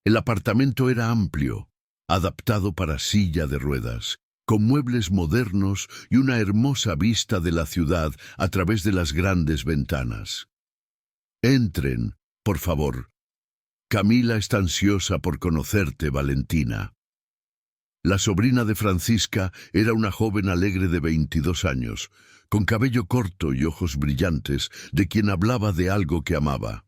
El apartamento era amplio, adaptado para silla de ruedas, con muebles modernos y una hermosa vista de la ciudad a través de las grandes ventanas. «Entren, por favor. Camila está ansiosa por conocerte, Valentina». La sobrina de Francisca era una joven alegre de 22 años, con cabello corto y ojos brillantes, de quien hablaba de algo que amaba.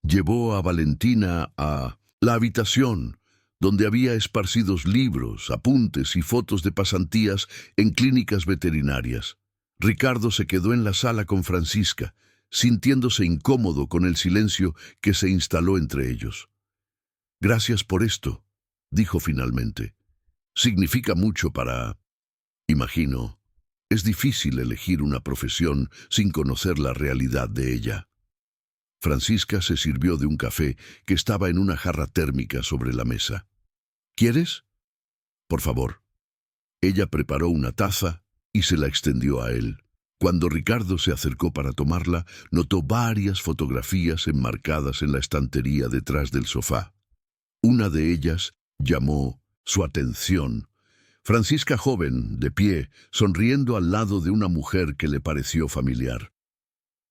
Llevó a Valentina a la habitación, donde había esparcidos libros, apuntes y fotos de pasantías en clínicas veterinarias. Ricardo se quedó en la sala con Francisca, sintiéndose incómodo con el silencio que se instaló entre ellos. «Gracias por esto», dijo finalmente. «Significa mucho para... Imagino, es difícil elegir una profesión sin conocer la realidad de ella». Francisca se sirvió de un café que estaba en una jarra térmica sobre la mesa. «¿Quieres? Por favor». Ella preparó una taza y se la extendió a él. Cuando Ricardo se acercó para tomarla, notó varias fotografías enmarcadas en la estantería detrás del sofá. Una de ellas llamó su atención. Francisca joven, de pie, sonriendo al lado de una mujer que le pareció familiar.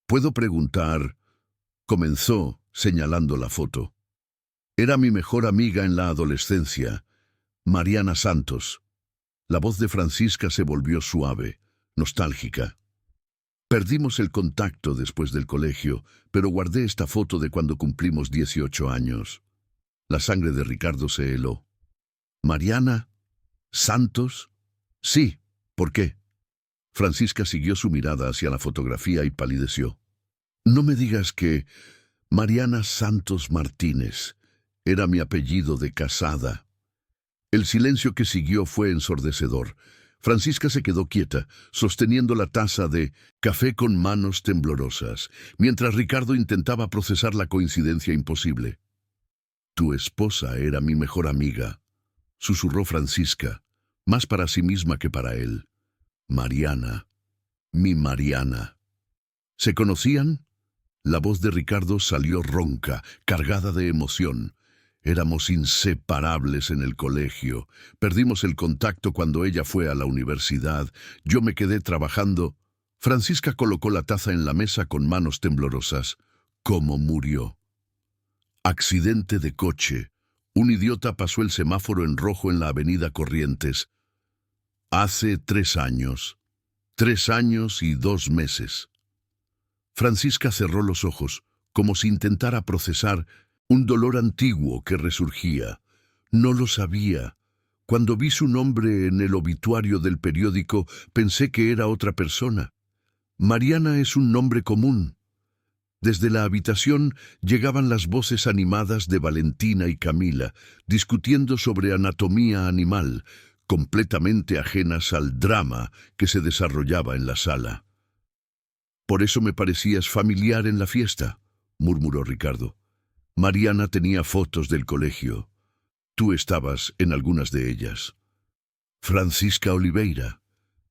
«¿Puedo preguntar?», comenzó, señalando la foto. «Era mi mejor amiga en la adolescencia, Mariana Santos». La voz de Francisca se volvió suave, nostálgica. «Perdimos el contacto después del colegio, pero guardé esta foto de cuando cumplimos 18 años». La sangre de Ricardo se heló. «¿Mariana Santos?» «Sí, ¿por qué?». Francisca siguió su mirada hacia la fotografía y palideció. «No me digas que Mariana Santos Martínez era mi apellido de casada». El silencio que siguió fue ensordecedor. Francisca se quedó quieta, sosteniendo la taza de café con manos temblorosas, mientras Ricardo intentaba procesar la coincidencia imposible. «Tu esposa era mi mejor amiga», susurró Francisca, más para sí misma que para él. «Mariana, mi Mariana». ¿Se conocían? La voz de Ricardo salió ronca, cargada de emoción. «Éramos inseparables en el colegio. Perdimos el contacto cuando ella fue a la universidad. Yo me quedé trabajando». Francisca colocó la taza en la mesa con manos temblorosas. «¿Cómo murió?» «Accidente de coche. Un idiota pasó el semáforo en rojo en la avenida Corrientes. Hace 3 años. 3 años y 2 meses». Francisca cerró los ojos, como si intentara procesar un dolor antiguo que resurgía. «No lo sabía. Cuando vi su nombre en el obituario del periódico, pensé que era otra persona. Mariana es un nombre común». Desde la habitación llegaban las voces animadas de Valentina y Camila, discutiendo sobre anatomía animal, completamente ajenas al drama que se desarrollaba en la sala. «Por eso me parecías familiar en la fiesta», murmuró Ricardo. «Mariana tenía fotos del colegio. Tú estabas en algunas de ellas». «Francisca Oliveira»,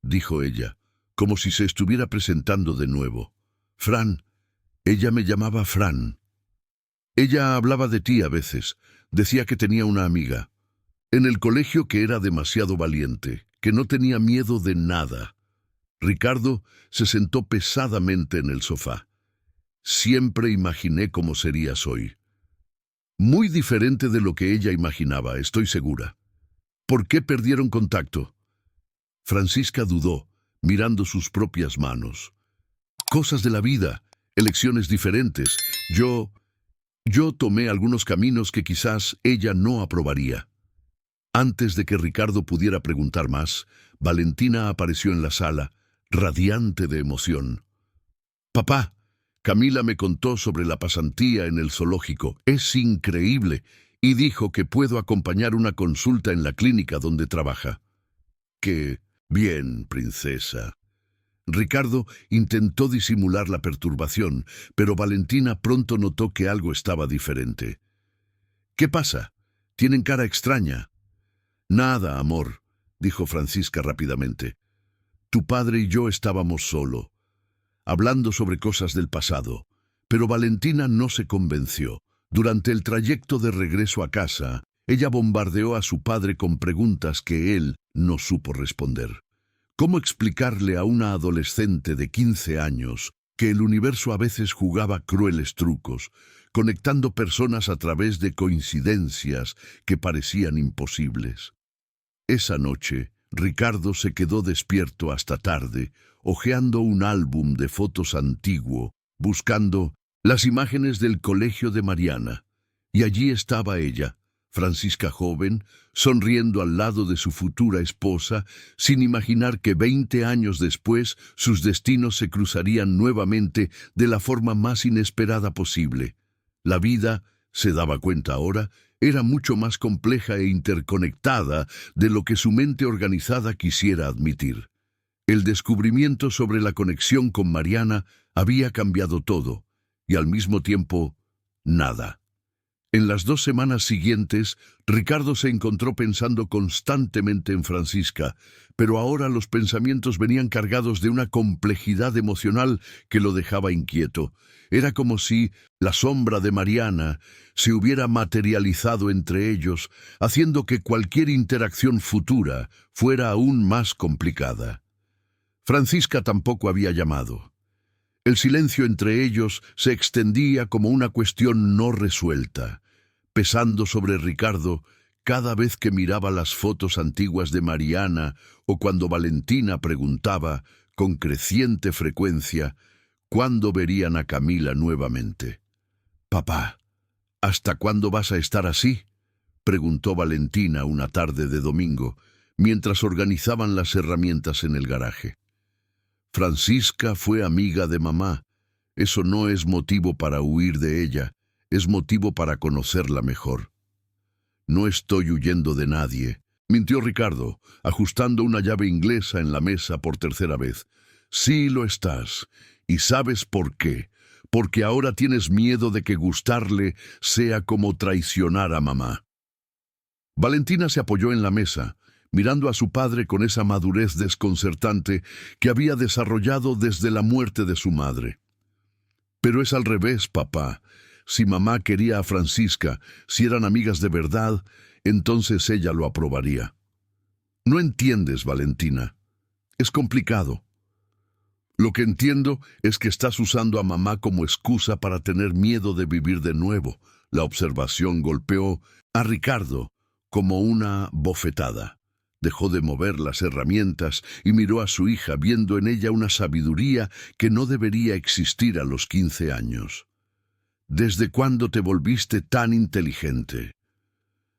dijo ella, como si se estuviera presentando de nuevo. «Fran». Ella me llamaba Fran. Ella hablaba de ti a veces. Decía que tenía una amiga en el colegio que era demasiado valiente, que no tenía miedo de nada». Ricardo se sentó pesadamente en el sofá. «Siempre imaginé cómo serías hoy. Muy diferente de lo que ella imaginaba, estoy segura. ¿Por qué perdieron contacto?» Francisca dudó, mirando sus propias manos. «Cosas de la vida, elecciones diferentes. Yo tomé algunos caminos que quizás ella no aprobaría». Antes de que Ricardo pudiera preguntar más, Valentina apareció en la sala, radiante de emoción. «Papá, Camila me contó sobre la pasantía en el zoológico. Es increíble, y dijo que puedo acompañar una consulta en la clínica donde trabaja». «Qué bien, princesa». Ricardo intentó disimular la perturbación, pero Valentina pronto notó que algo estaba diferente. «¿Qué pasa? Tienen cara extraña». «Nada, amor», dijo Francisca rápidamente. «Tu padre y yo estábamos solo, hablando sobre cosas del pasado». Pero Valentina no se convenció. Durante el trayecto de regreso a casa, ella bombardeó a su padre con preguntas que él no supo responder. ¿Cómo explicarle a una adolescente de 15 años que el universo a veces jugaba crueles trucos, conectando personas a través de coincidencias que parecían imposibles? Esa noche, Ricardo se quedó despierto hasta tarde, hojeando un álbum de fotos antiguo, buscando las imágenes del colegio de Mariana. Y allí estaba ella, Francisca joven, sonriendo al lado de su futura esposa, sin imaginar que 20 años después sus destinos se cruzarían nuevamente de la forma más inesperada posible. La vida, se daba cuenta ahora, era mucho más compleja e interconectada de lo que su mente organizada quisiera admitir. El descubrimiento sobre la conexión con Mariana había cambiado todo, y al mismo tiempo, nada. En las 2 semanas siguientes, Ricardo se encontró pensando constantemente en Francisca, pero ahora los pensamientos venían cargados de una complejidad emocional que lo dejaba inquieto. Era como si la sombra de Mariana se hubiera materializado entre ellos, haciendo que cualquier interacción futura fuera aún más complicada. Francisca tampoco había llamado. El silencio entre ellos se extendía como una cuestión no resuelta, pesando sobre Ricardo cada vez que miraba las fotos antiguas de Mariana o cuando Valentina preguntaba, con creciente frecuencia, cuándo verían a Camila nuevamente. «Papá, ¿hasta cuándo vas a estar así?», preguntó Valentina una tarde de domingo, mientras organizaban las herramientas en el garaje. Francisca fue amiga de mamá. Eso no es motivo para huir de ella, es motivo para conocerla mejor. «No estoy huyendo de nadie», mintió Ricardo, ajustando una llave inglesa en la mesa por tercera vez. «Sí lo estás, y ¿sabes por qué? Porque ahora tienes miedo de que gustarle sea como traicionar a mamá». Valentina se apoyó en la mesa, mirando a su padre con esa madurez desconcertante que había desarrollado desde la muerte de su madre. «Pero es al revés, papá. Si mamá quería a Francisca, si eran amigas de verdad, entonces ella lo aprobaría». «No entiendes, Valentina. Es complicado. Lo que entiendo es que estás usando a mamá como excusa para tener miedo de vivir de nuevo». La observación golpeó a Ricardo como una bofetada. Dejó de mover las herramientas y miró a su hija, viendo en ella una sabiduría que no debería existir a los 15 años. «¿Desde cuándo te volviste tan inteligente?»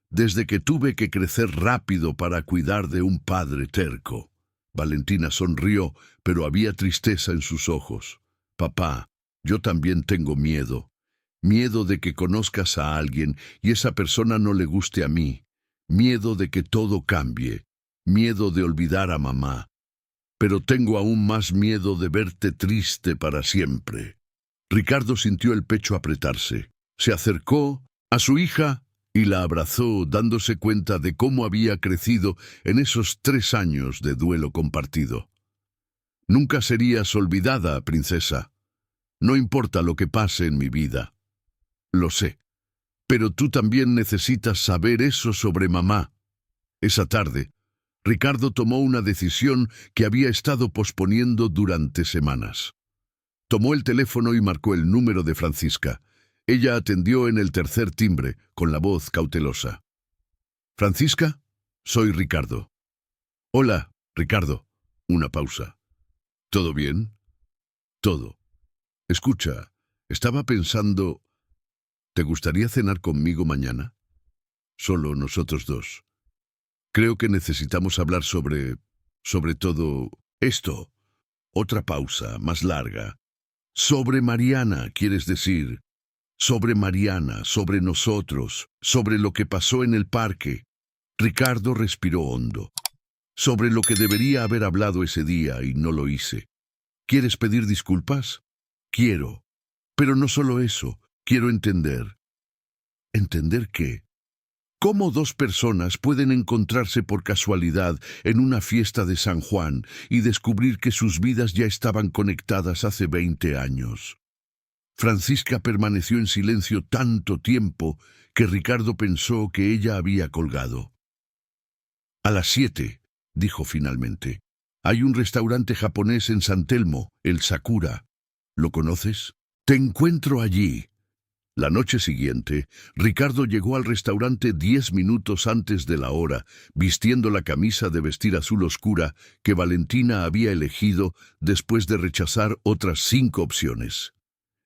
«Desde que tuve que crecer rápido para cuidar de un padre terco». Valentina sonrió, pero había tristeza en sus ojos. «Papá, yo también tengo miedo. Miedo de que conozcas a alguien y esa persona no le guste a mí. Miedo de que todo cambie. Miedo de olvidar a mamá. Pero tengo aún más miedo de verte triste para siempre». Ricardo sintió el pecho apretarse. Se acercó a su hija y la abrazó, dándose cuenta de cómo había crecido en esos 3 años de duelo compartido. «Nunca serías olvidada, princesa. No importa lo que pase en mi vida. Lo sé. Pero tú también necesitas saber eso sobre mamá». Esa tarde, Ricardo tomó una decisión que había estado posponiendo durante semanas. Tomó el teléfono y marcó el número de Francisca. Ella atendió en el tercer timbre, con la voz cautelosa. «¿Francisca? Soy Ricardo». «Hola, Ricardo». Una pausa. «¿Todo bien?» «Todo. Escucha, estaba pensando, ¿te gustaría cenar conmigo mañana? Solo nosotros dos. Creo que necesitamos hablar sobre todo esto». Otra pausa, más larga. «Sobre Mariana, quieres decir. Sobre Mariana, sobre nosotros, sobre lo que pasó en el parque». Ricardo respiró hondo. «Sobre lo que debería haber hablado ese día y no lo hice. ¿Quieres pedir disculpas?» «Quiero. Pero no solo eso. Quiero entender». ¿Entender qué? ¿Cómo 2 personas pueden encontrarse por casualidad en una fiesta de San Juan y descubrir que sus vidas ya estaban conectadas hace 20 años? Francisca permaneció en silencio tanto tiempo que Ricardo pensó que ella había colgado. «A las 7», dijo finalmente. «Hay un restaurante japonés en San Telmo, el Sakura. ¿Lo conoces? Te encuentro allí». La noche siguiente, Ricardo llegó al restaurante 10 minutos antes de la hora, vistiendo la camisa de vestir azul oscura que Valentina había elegido después de rechazar otras 5 opciones.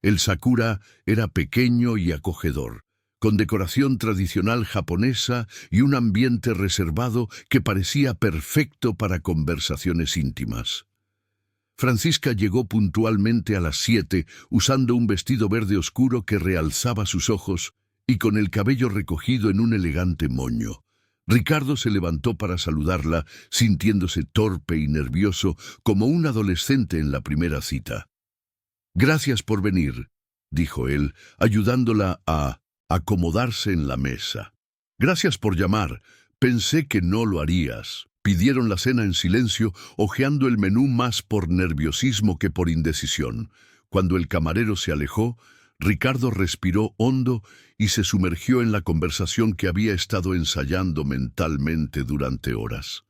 El Sakura era pequeño y acogedor, con decoración tradicional japonesa y un ambiente reservado que parecía perfecto para conversaciones íntimas. Francisca llegó puntualmente a las 7, usando un vestido verde oscuro que realzaba sus ojos y con el cabello recogido en un elegante moño. Ricardo se levantó para saludarla, sintiéndose torpe y nervioso como un adolescente en la primera cita. «Gracias por venir», dijo él, ayudándola a acomodarse en la mesa. «Gracias por llamar. Pensé que no lo harías». Pidieron la cena en silencio, hojeando el menú más por nerviosismo que por indecisión. Cuando el camarero se alejó, Ricardo respiró hondo y se sumergió en la conversación que había estado ensayando mentalmente durante horas.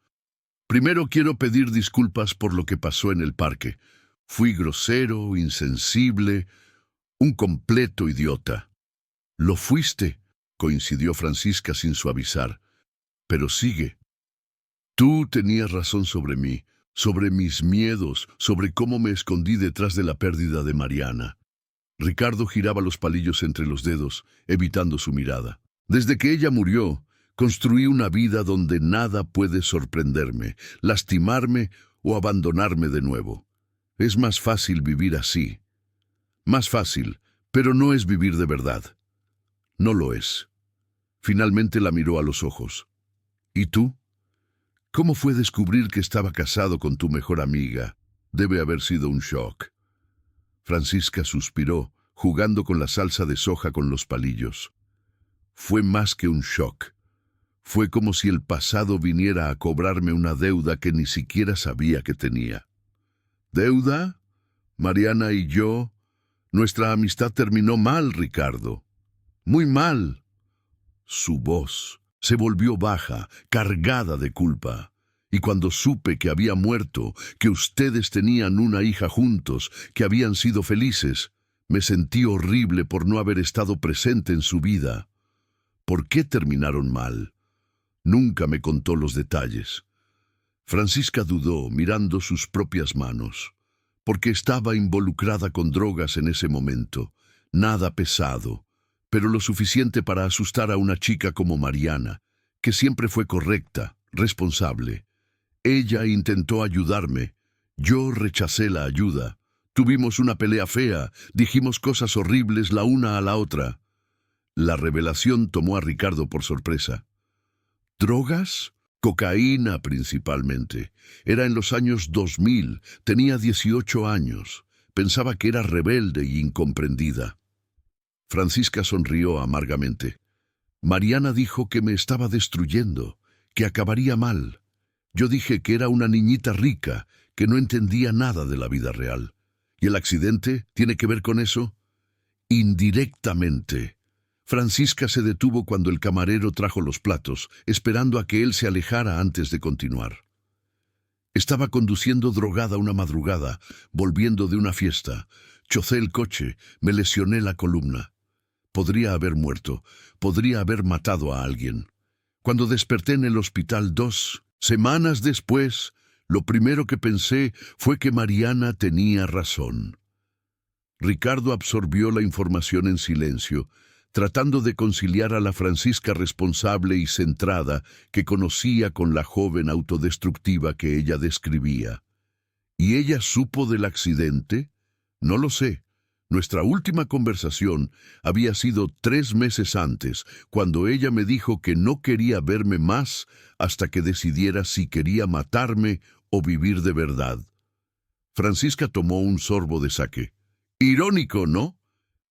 «Primero quiero pedir disculpas por lo que pasó en el parque. Fui grosero, insensible, un completo idiota». «Lo fuiste», coincidió Francisca sin suavizar. «Pero sigue». «Tú tenías razón sobre mí, sobre mis miedos, sobre cómo me escondí detrás de la pérdida de Mariana». Ricardo giraba los palillos entre los dedos, evitando su mirada. «Desde que ella murió, construí una vida donde nada puede sorprenderme, lastimarme o abandonarme de nuevo. Es más fácil vivir así. Más fácil, pero no es vivir de verdad. No lo es». Finalmente la miró a los ojos. «¿Y tú? ¿Cómo fue descubrir que estaba casado con tu mejor amiga? Debe haber sido un shock». Francisca suspiró, jugando con la salsa de soja con los palillos. «Fue más que un shock. Fue como si el pasado viniera a cobrarme una deuda que ni siquiera sabía que tenía». «¿Deuda? Mariana y yo. Nuestra amistad terminó mal, Ricardo. Muy mal». Su voz se volvió baja, cargada de culpa. «Y cuando supe que había muerto, que ustedes tenían una hija juntos, que habían sido felices, me sentí horrible por no haber estado presente en su vida». «¿Por qué terminaron mal?» Nunca me contó los detalles. Francisca dudó, mirando sus propias manos. Porque estaba involucrada con drogas en ese momento. Nada pesado, pero lo suficiente para asustar a una chica como Mariana, que siempre fue correcta, responsable. Ella intentó ayudarme. Yo rechacé la ayuda. Tuvimos una pelea fea, dijimos cosas horribles la una a la otra. La revelación tomó a Ricardo por sorpresa. ¿Drogas? Cocaína principalmente. Era en los años 2000, tenía 18 años. Pensaba que era rebelde y incomprendida. Francisca sonrió amargamente. Mariana dijo que me estaba destruyendo, que acabaría mal. Yo dije que era una niñita rica, que no entendía nada de la vida real. ¿Y el accidente tiene que ver con eso? Indirectamente. Francisca se detuvo cuando el camarero trajo los platos, esperando a que él se alejara antes de continuar. Estaba conduciendo drogada una madrugada, volviendo de una fiesta. Chocé el coche, me lesioné la columna. Podría haber muerto, podría haber matado a alguien. Cuando desperté en el hospital 2 semanas después, lo primero que pensé fue que Mariana tenía razón. Ricardo absorbió la información en silencio, tratando de conciliar a la Francisca responsable y centrada que conocía con la joven autodestructiva que ella describía. ¿Y ella supo del accidente? No lo sé. Nuestra última conversación había sido 3 meses antes, cuando ella me dijo que no quería verme más hasta que decidiera si quería matarme o vivir de verdad. Francisca tomó un sorbo de sake. Irónico, ¿no?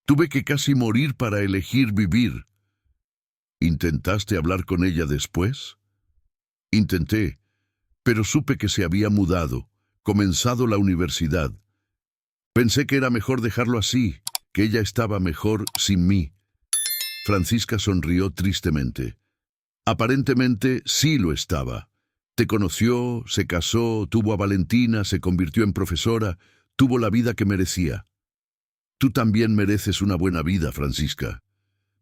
Tuve que casi morir para elegir vivir. ¿Intentaste hablar con ella después? Intenté, pero supe que se había mudado, comenzado la universidad. Pensé que era mejor dejarlo así, que ella estaba mejor sin mí. Francisca sonrió tristemente. Aparentemente sí lo estaba. Te conoció, se casó, tuvo a Valentina, se convirtió en profesora, tuvo la vida que merecía. Tú también mereces una buena vida, Francisca.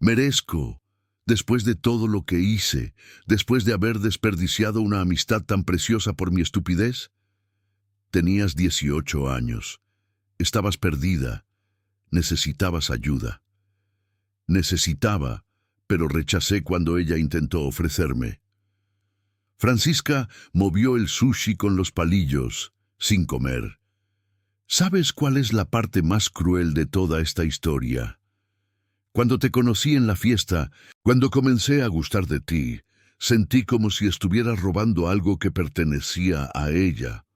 Merezco, después de todo lo que hice, después de haber desperdiciado una amistad tan preciosa por mi estupidez. Tenías 18 años. Estabas perdida. Necesitabas ayuda. Necesitaba, pero rechacé cuando ella intentó ofrecerme. Francisca movió el sushi con los palillos, sin comer. ¿Sabes cuál es la parte más cruel de toda esta historia? Cuando te conocí en la fiesta, cuando comencé a gustar de ti, sentí como si estuvieras robando algo que pertenecía a ella,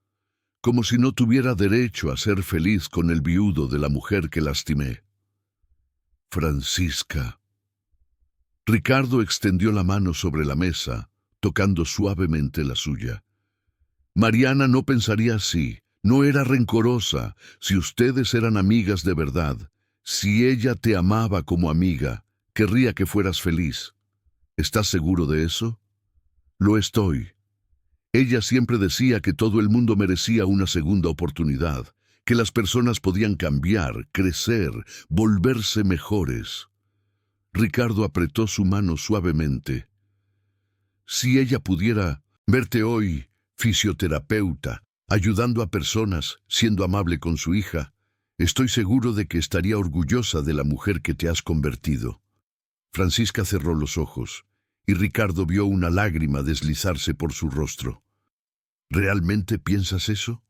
como si no tuviera derecho a ser feliz con el viudo de la mujer que lastimé. Francisca. Ricardo extendió la mano sobre la mesa, tocando suavemente la suya. Mariana no pensaría así, no era rencorosa, si ustedes eran amigas de verdad. Si ella te amaba como amiga, querría que fueras feliz. ¿Estás seguro de eso? Lo estoy. Ella siempre decía que todo el mundo merecía una segunda oportunidad, que las personas podían cambiar, crecer, volverse mejores. Ricardo apretó su mano suavemente. Si ella pudiera verte hoy, fisioterapeuta, ayudando a personas, siendo amable con su hija, estoy seguro de que estaría orgullosa de la mujer que te has convertido. Francisca cerró los ojos, y Ricardo vio una lágrima deslizarse por su rostro. ¿Realmente piensas eso?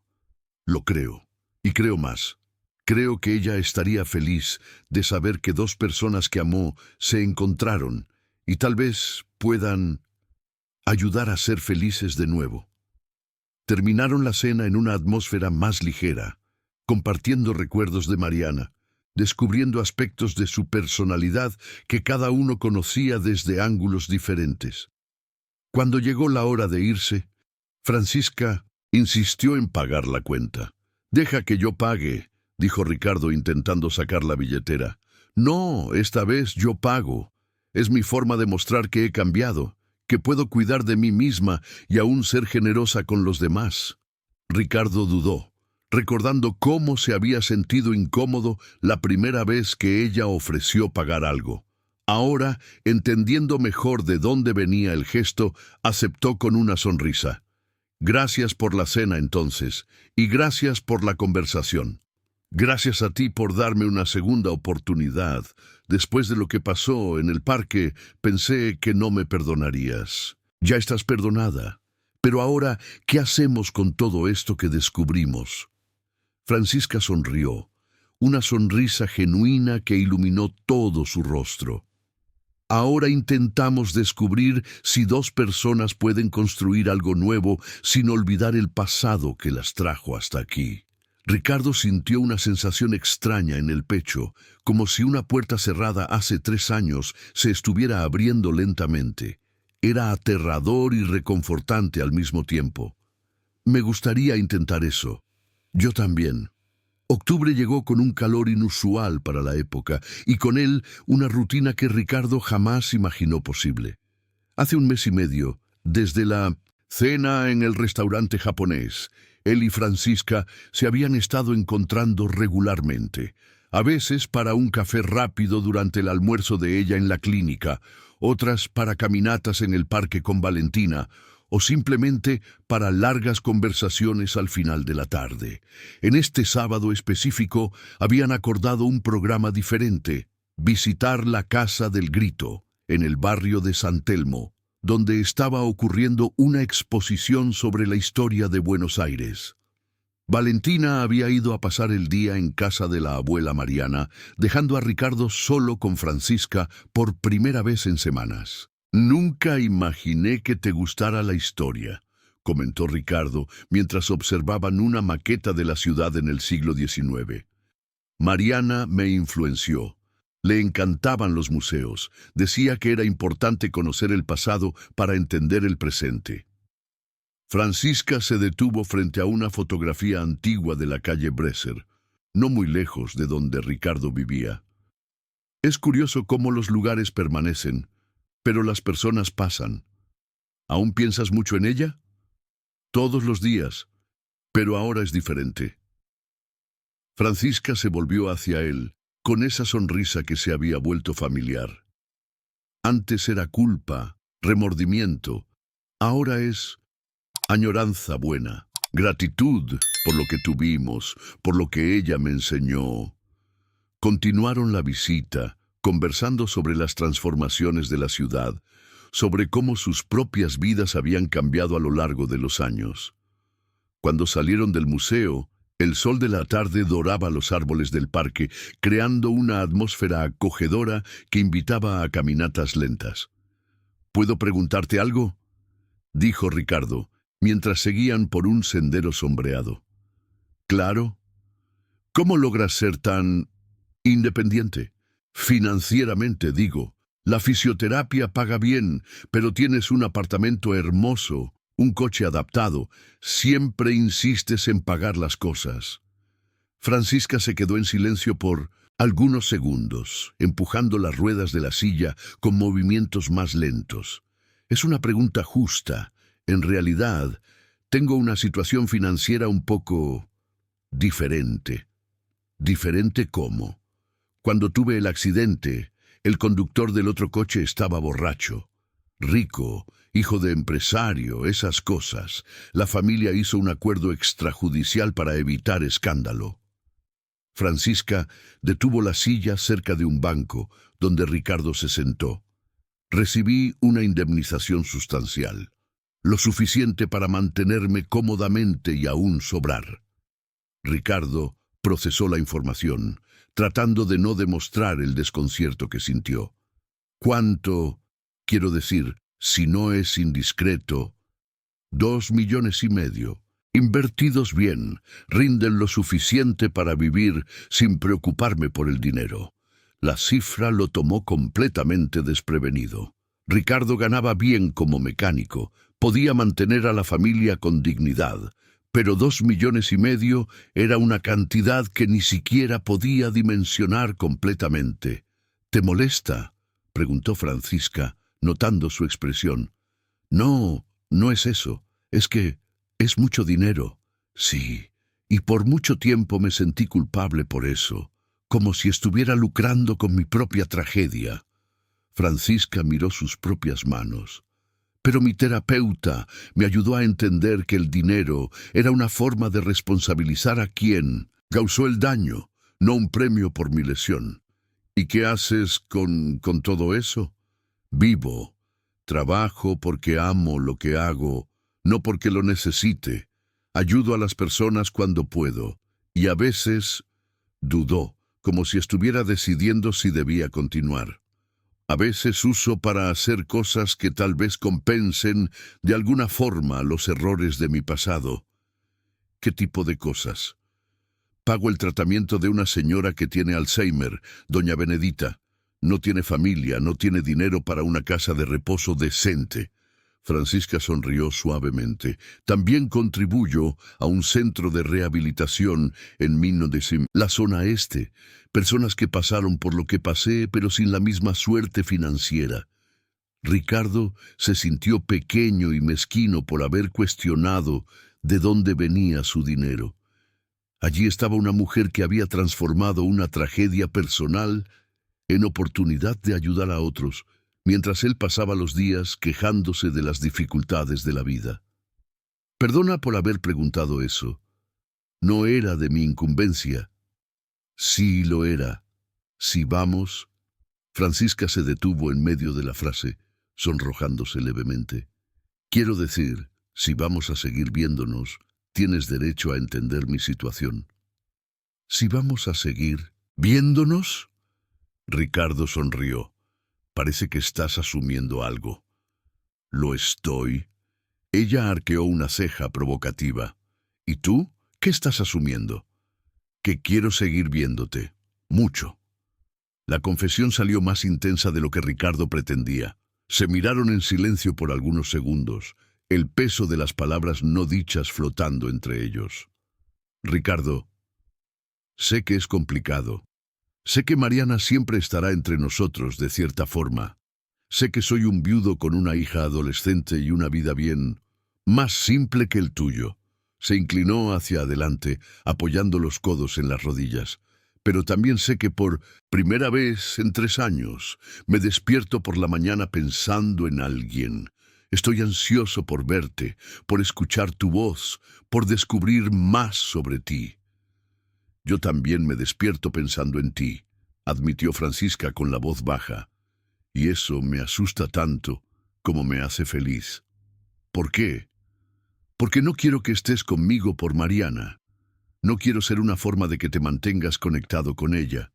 Lo creo, y creo más. Creo que ella estaría feliz de saber que dos personas que amó se encontraron y tal vez puedan ayudar a ser felices de nuevo. Terminaron la cena en una atmósfera más ligera, compartiendo recuerdos de Mariana, descubriendo aspectos de su personalidad que cada uno conocía desde ángulos diferentes. Cuando llegó la hora de irse, Francisca insistió en pagar la cuenta. «Deja que yo pague», dijo Ricardo intentando sacar la billetera. «No, esta vez yo pago. Es mi forma de mostrar que he cambiado, que puedo cuidar de mí misma y aún ser generosa con los demás». Ricardo dudó, recordando cómo se había sentido incómodo la primera vez que ella ofreció pagar algo. Ahora, entendiendo mejor de dónde venía el gesto, aceptó con una sonrisa. «Gracias por la cena entonces, y gracias por la conversación. Gracias a ti por darme una segunda oportunidad. Después de lo que pasó en el parque, pensé que no me perdonarías. Ya estás perdonada. Pero ahora, ¿qué hacemos con todo esto que descubrimos?» Francisca sonrió, una sonrisa genuina que iluminó todo su rostro. «Ahora intentamos descubrir si dos personas pueden construir algo nuevo sin olvidar el pasado que las trajo hasta aquí». Ricardo sintió una sensación extraña en el pecho, como si una puerta cerrada hace 3 años se estuviera abriendo lentamente. Era aterrador y reconfortante al mismo tiempo. «Me gustaría intentar eso». «Yo también». Octubre llegó con un calor inusual para la época, y con él una rutina que Ricardo jamás imaginó posible. Hace 1 mes y medio, desde la cena en el restaurante japonés, él y Francisca se habían estado encontrando regularmente, a veces para un café rápido durante el almuerzo de ella en la clínica, otras para caminatas en el parque con Valentina, o simplemente para largas conversaciones al final de la tarde. En este sábado específico habían acordado un programa diferente: visitar la Casa del Grito, en el barrio de San Telmo, donde estaba ocurriendo una exposición sobre la historia de Buenos Aires. Valentina había ido a pasar el día en casa de la abuela Mariana, dejando a Ricardo solo con Francisca por primera vez en semanas. «Nunca imaginé que te gustara la historia», comentó Ricardo mientras observaban una maqueta de la ciudad en el siglo XIX. «Mariana me influenció. Le encantaban los museos. Decía que era importante conocer el pasado para entender el presente». Francisca se detuvo frente a una fotografía antigua de la calle Bresser, no muy lejos de donde Ricardo vivía. «Es curioso cómo los lugares permanecen, pero las personas pasan. ¿Aún piensas mucho en ella?» «Todos los días, pero ahora es diferente». Francisca se volvió hacia él, con esa sonrisa que se había vuelto familiar. Antes era culpa, remordimiento, ahora es añoranza buena, gratitud por lo que tuvimos, por lo que ella me enseñó. Continuaron la visita, conversando sobre las transformaciones de la ciudad, sobre cómo sus propias vidas habían cambiado a lo largo de los años. Cuando salieron del museo, el sol de la tarde doraba los árboles del parque, creando una atmósfera acogedora que invitaba a caminatas lentas. ¿Puedo preguntarte algo?, dijo Ricardo, mientras seguían por un sendero sombreado. Claro. ¿Cómo logras ser tan independiente? Financieramente, digo. La fisioterapia paga bien, pero tienes un apartamento hermoso, un coche adaptado. Siempre insistes en pagar las cosas. Francisca se quedó en silencio por algunos segundos, empujando las ruedas de la silla con movimientos más lentos. Es una pregunta justa. En realidad, tengo una situación financiera un poco diferente. ¿Diferente cómo? Cuando tuve el accidente, el conductor del otro coche estaba borracho. Rico, hijo de empresario, esas cosas. La familia hizo un acuerdo extrajudicial para evitar escándalo. Francisca detuvo la silla cerca de un banco, donde Ricardo se sentó. Recibí una indemnización sustancial, lo suficiente para mantenerme cómodamente y aún sobrar. Ricardo procesó la información, tratando de no demostrar el desconcierto que sintió. ¿Cuánto? Quiero decir, si no es indiscreto, 2,5 millones. Invertidos bien, rinden lo suficiente para vivir sin preocuparme por el dinero. La cifra lo tomó completamente desprevenido. Ricardo ganaba bien como mecánico, podía mantener a la familia con dignidad, pero 2,5 millones era una cantidad que ni siquiera podía dimensionar completamente. ¿Te molesta?, preguntó Francisca, notando su expresión. No, no es eso, es que es mucho dinero. Sí, y por mucho tiempo me sentí culpable por eso, como si estuviera lucrando con mi propia tragedia. Francisca miró sus propias manos. Pero mi terapeuta me ayudó a entender que el dinero era una forma de responsabilizar a quien causó el daño, no un premio por mi lesión. ¿Y qué haces con todo eso? Vivo. Trabajo porque amo lo que hago, no porque lo necesite. Ayudo a las personas cuando puedo, y a veces dudó, como si estuviera decidiendo si debía continuar. A veces uso para hacer cosas que tal vez compensen de alguna forma los errores de mi pasado. ¿Qué tipo de cosas? Pago el tratamiento de una señora que tiene Alzheimer, doña Benedita. No tiene familia, no tiene dinero para una casa de reposo decente. Francisca sonrió suavemente. También contribuyo a un centro de rehabilitación en Minnodesim, la zona este. Personas que pasaron por lo que pasé, pero sin la misma suerte financiera. Ricardo se sintió pequeño y mezquino por haber cuestionado de dónde venía su dinero. Allí estaba una mujer que había transformado una tragedia personal en oportunidad de ayudar a otros, mientras él pasaba los días quejándose de las dificultades de la vida. Perdona por haber preguntado eso. No era de mi incumbencia. Sí lo era. Si vamos... Francisca se detuvo en medio de la frase, sonrojándose levemente. Quiero decir, si vamos a seguir viéndonos, tienes derecho a entender mi situación. ¿Si vamos a seguir viéndonos? Ricardo sonrió. Parece que estás asumiendo algo. ¿Lo estoy? Ella arqueó una ceja provocativa. ¿Y tú? ¿Qué estás asumiendo? Que quiero seguir viéndote. Mucho. La confesión salió más intensa de lo que Ricardo pretendía. Se miraron en silencio por algunos segundos, el peso de las palabras no dichas flotando entre ellos. Ricardo, sé que es complicado. Sé que Mariana siempre estará entre nosotros de cierta forma. Sé que soy un viudo con una hija adolescente y una vida bien más simple que el tuyo. Se inclinó hacia adelante, apoyando los codos en las rodillas. pero también sé que por primera vez en 3 años me despierto por la mañana pensando en alguien. Estoy ansioso por verte, por escuchar tu voz, por descubrir más sobre ti. Yo también me despierto pensando en ti, admitió Francisca con la voz baja, y eso me asusta tanto como me hace feliz. ¿Por qué? Porque no quiero que estés conmigo por Mariana. No quiero ser una forma de que te mantengas conectado con ella.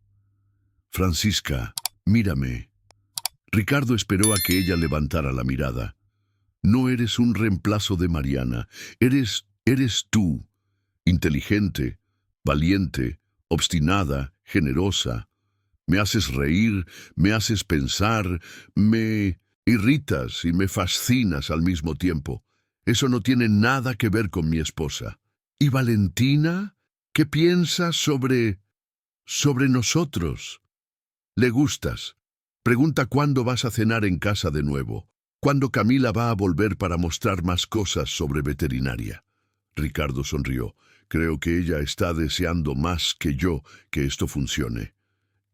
Francisca, mírame. Ricardo esperó a que ella levantara la mirada. No eres un reemplazo de Mariana. Eres tú. Inteligente, valiente, obstinada, generosa. Me haces reír, me haces pensar, me irritas y me fascinas al mismo tiempo. Eso no tiene nada que ver con mi esposa. ¿Y Valentina? ¿Qué piensa sobre nosotros? ¿Le gustas? Pregunta cuándo vas a cenar en casa de nuevo. ¿Cuándo Camila va a volver para mostrar más cosas sobre veterinaria? Ricardo sonrió. Creo que ella está deseando más que yo que esto funcione.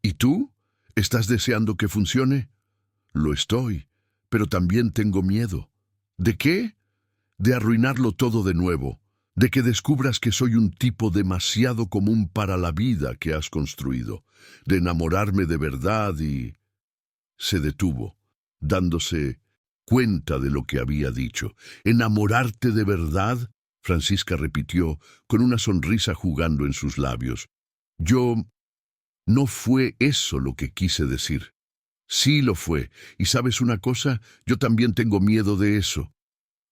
¿Y tú? ¿Estás deseando que funcione? Lo estoy, pero también tengo miedo. ¿De qué? De arruinarlo todo de nuevo. De que descubras que soy un tipo demasiado común para la vida que has construido, de enamorarme de verdad y... Se detuvo, dándose cuenta de lo que había dicho. ¿Enamorarte de verdad? Francisca repitió, con una sonrisa jugando en sus labios. No fue eso lo que quise decir. Sí lo fue, y ¿sabes una cosa? Yo también tengo miedo de eso.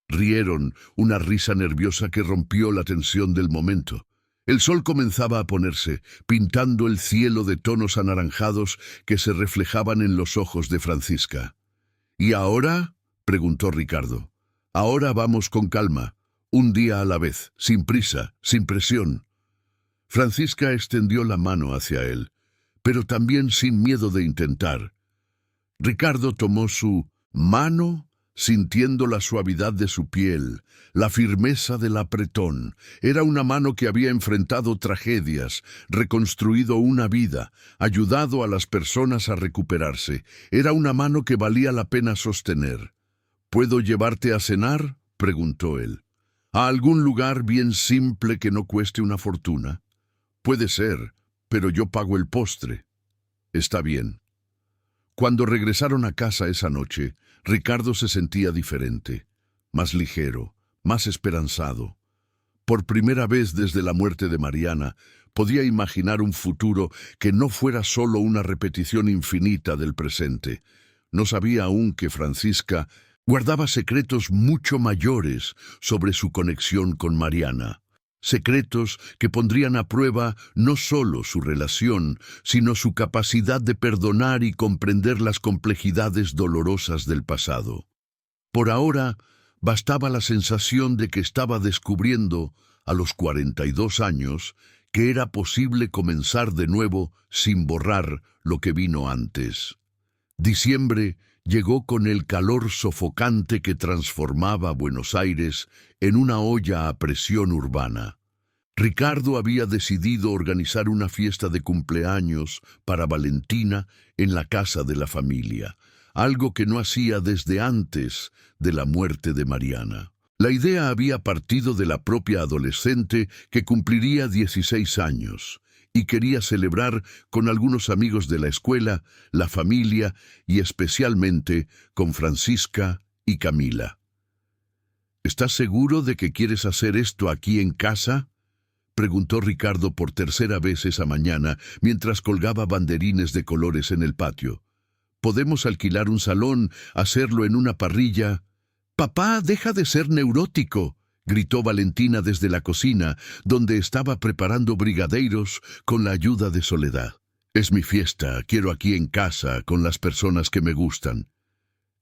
Rieron, una risa nerviosa que rompió la tensión del momento. El sol comenzaba a ponerse, pintando el cielo de tonos anaranjados que se reflejaban en los ojos de Francisca. ¿Y ahora? Preguntó Ricardo. Ahora vamos con calma, un día a la vez, sin prisa, sin presión. Francisca extendió la mano hacia él, pero también sin miedo de intentar. Ricardo tomó su mano, sintiendo la suavidad de su piel, la firmeza del apretón. Era una mano que había enfrentado tragedias, reconstruido una vida, ayudado a las personas a recuperarse. Era una mano que valía la pena sostener. ¿Puedo llevarte a cenar?, preguntó él. ¿A algún lugar bien simple que no cueste una fortuna? Puede ser, pero yo pago el postre. Está bien. Cuando regresaron a casa esa noche, Ricardo se sentía diferente, más ligero, más esperanzado. Por primera vez desde la muerte de Mariana, podía imaginar un futuro que no fuera solo una repetición infinita del presente. No sabía aún que Francisca guardaba secretos mucho mayores sobre su conexión con Mariana. Secretos que pondrían a prueba no solo su relación, sino su capacidad de perdonar y comprender las complejidades dolorosas del pasado. Por ahora, bastaba la sensación de que estaba descubriendo, a los 42 años, que era posible comenzar de nuevo sin borrar lo que vino antes. Diciembre llegó con el calor sofocante que transformaba Buenos Aires en una olla a presión urbana. Ricardo había decidido organizar una fiesta de cumpleaños para Valentina en la casa de la familia, algo que no hacía desde antes de la muerte de Mariana. La idea había partido de la propia adolescente que cumpliría 16 años y quería celebrar con algunos amigos de la escuela, la familia y especialmente con Francisca y Camila. ¿Estás seguro de que quieres hacer esto aquí en casa?, preguntó Ricardo por tercera vez esa mañana mientras colgaba banderines de colores en el patio. ¿Podemos alquilar un salón, hacerlo en una parrilla? «Papá, deja de ser neurótico», gritó Valentina desde la cocina, donde estaba preparando brigadeiros con la ayuda de Soledad. «Es mi fiesta, quiero aquí en casa, con las personas que me gustan».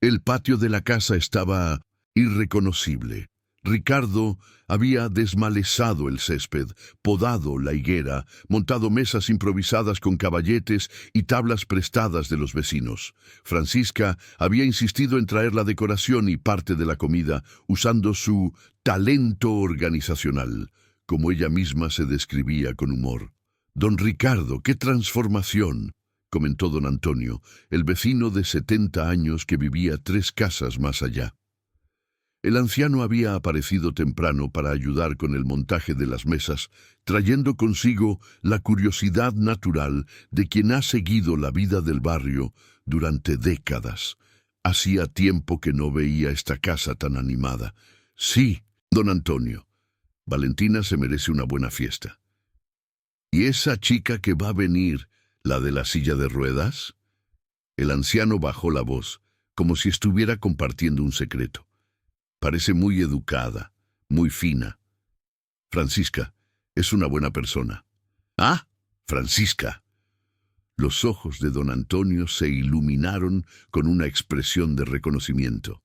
El patio de la casa estaba irreconocible. Ricardo había desmalezado el césped, podado la higuera, montado mesas improvisadas con caballetes y tablas prestadas de los vecinos. Francisca había insistido en traer la decoración y parte de la comida, usando su talento organizacional, como ella misma se describía con humor. Don Ricardo, qué transformación, comentó don Antonio, el vecino de 70 años que vivía 3 casas más allá. El anciano había aparecido temprano para ayudar con el montaje de las mesas, trayendo consigo la curiosidad natural de quien ha seguido la vida del barrio durante décadas. Hacía tiempo que no veía esta casa tan animada. Sí, don Antonio, Valentina se merece una buena fiesta. ¿Y esa chica que va a venir, la de la silla de ruedas? El anciano bajó la voz, como si estuviera compartiendo un secreto. Parece muy educada, muy fina. Francisca es una buena persona. ¡Ah! Francisca. Los ojos de don Antonio se iluminaron con una expresión de reconocimiento.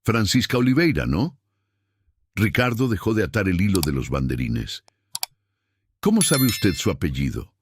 Francisca Oliveira, ¿no? Ricardo dejó de atar el hilo de los banderines. ¿Cómo sabe usted su apellido?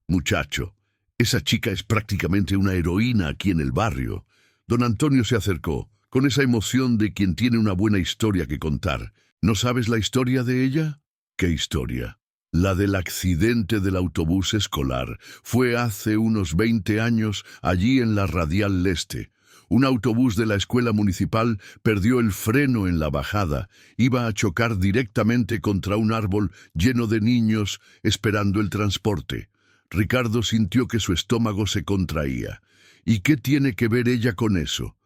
Muchacho, esa chica es prácticamente una heroína aquí en el barrio. Don Antonio se acercó, con esa emoción de quien tiene una buena historia que contar. ¿No sabes la historia de ella? ¿Qué historia? La del accidente del autobús escolar. Fue hace unos 20 años allí en la Radial Leste. Un autobús de la escuela municipal perdió el freno en la bajada. Iba a chocar directamente contra un árbol lleno de niños esperando el transporte. Ricardo sintió que su estómago se contraía. ¿Y qué tiene que ver ella con eso?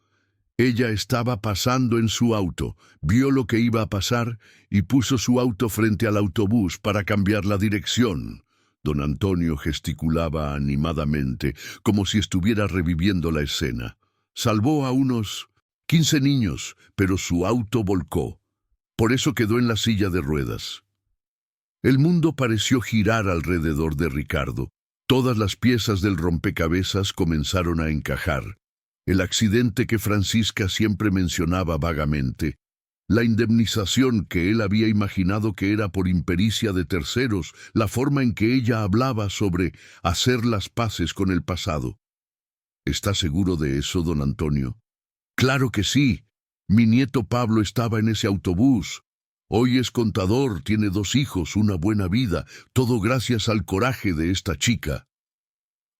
Ella estaba pasando en su auto, vio lo que iba a pasar y puso su auto frente al autobús para cambiar la dirección. Don Antonio gesticulaba animadamente, como si estuviera reviviendo la escena. Salvó a unos 15 niños, pero su auto volcó. Por eso quedó en la silla de ruedas. El mundo pareció girar alrededor de Ricardo. Todas las piezas del rompecabezas comenzaron a encajar. El accidente que Francisca siempre mencionaba vagamente, la indemnización que él había imaginado que era por impericia de terceros, la forma en que ella hablaba sobre hacer las paces con el pasado. ¿Está seguro de eso, don Antonio? Claro que sí. Mi nieto Pablo estaba en ese autobús. Hoy es contador, tiene 2 hijos, una buena vida, todo gracias al coraje de esta chica.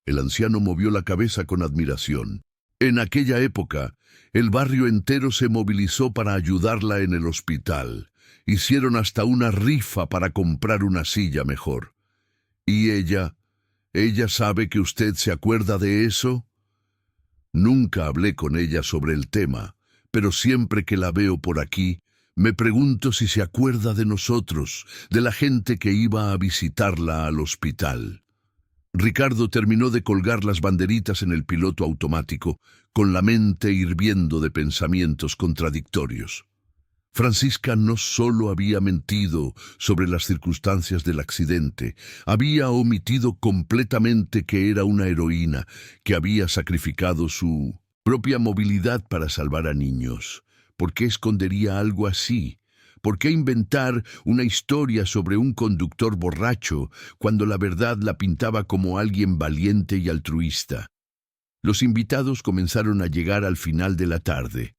El anciano movió la cabeza con admiración. En aquella época, el barrio entero se movilizó para ayudarla en el hospital. Hicieron hasta una rifa para comprar una silla mejor. ¿Y ella sabe que usted se acuerda de eso? Nunca hablé con ella sobre el tema, pero siempre que la veo por aquí, me pregunto si se acuerda de nosotros, de la gente que iba a visitarla al hospital. Ricardo terminó de colgar las banderitas en el piloto automático, con la mente hirviendo de pensamientos contradictorios. Francisca no solo había mentido sobre las circunstancias del accidente, había omitido completamente que era una heroína, que había sacrificado su propia movilidad para salvar a niños. ¿Por qué escondería algo así? ¿Por qué inventar una historia sobre un conductor borracho cuando la verdad la pintaba como alguien valiente y altruista? Los invitados comenzaron a llegar al final de la tarde.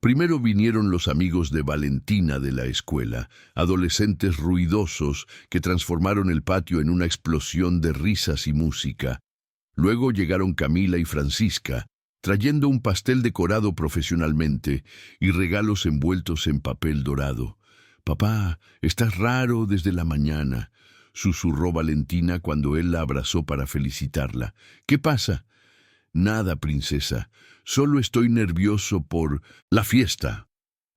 Primero vinieron los amigos de Valentina de la escuela, adolescentes ruidosos que transformaron el patio en una explosión de risas y música. Luego llegaron Camila y Francisca, trayendo un pastel decorado profesionalmente y regalos envueltos en papel dorado. «Papá, estás raro desde la mañana», susurró Valentina cuando él la abrazó para felicitarla. «¿Qué pasa?» «Nada, princesa. Solo estoy nervioso por la fiesta».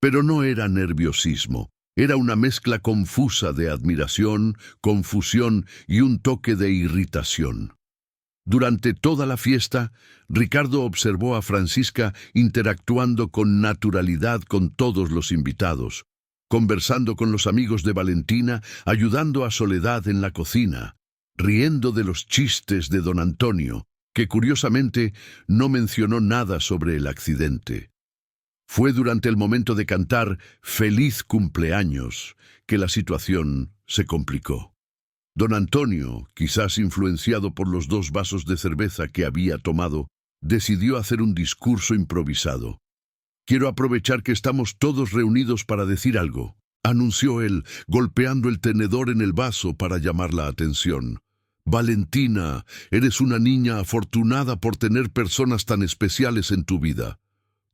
Pero no era nerviosismo. Era una mezcla confusa de admiración, confusión y un toque de irritación. Durante toda la fiesta, Ricardo observó a Francisca interactuando con naturalidad con todos los invitados, conversando con los amigos de Valentina, ayudando a Soledad en la cocina, riendo de los chistes de don Antonio, que curiosamente no mencionó nada sobre el accidente. Fue durante el momento de cantar «Feliz cumpleaños» que la situación se complicó. Don Antonio, quizás influenciado por los 2 vasos de cerveza que había tomado, decidió hacer un discurso improvisado. «Quiero aprovechar que estamos todos reunidos para decir algo. anunció él, golpeando el tenedor en el vaso para llamar la atención. Valentina, eres una niña afortunada por tener personas tan especiales en tu vida.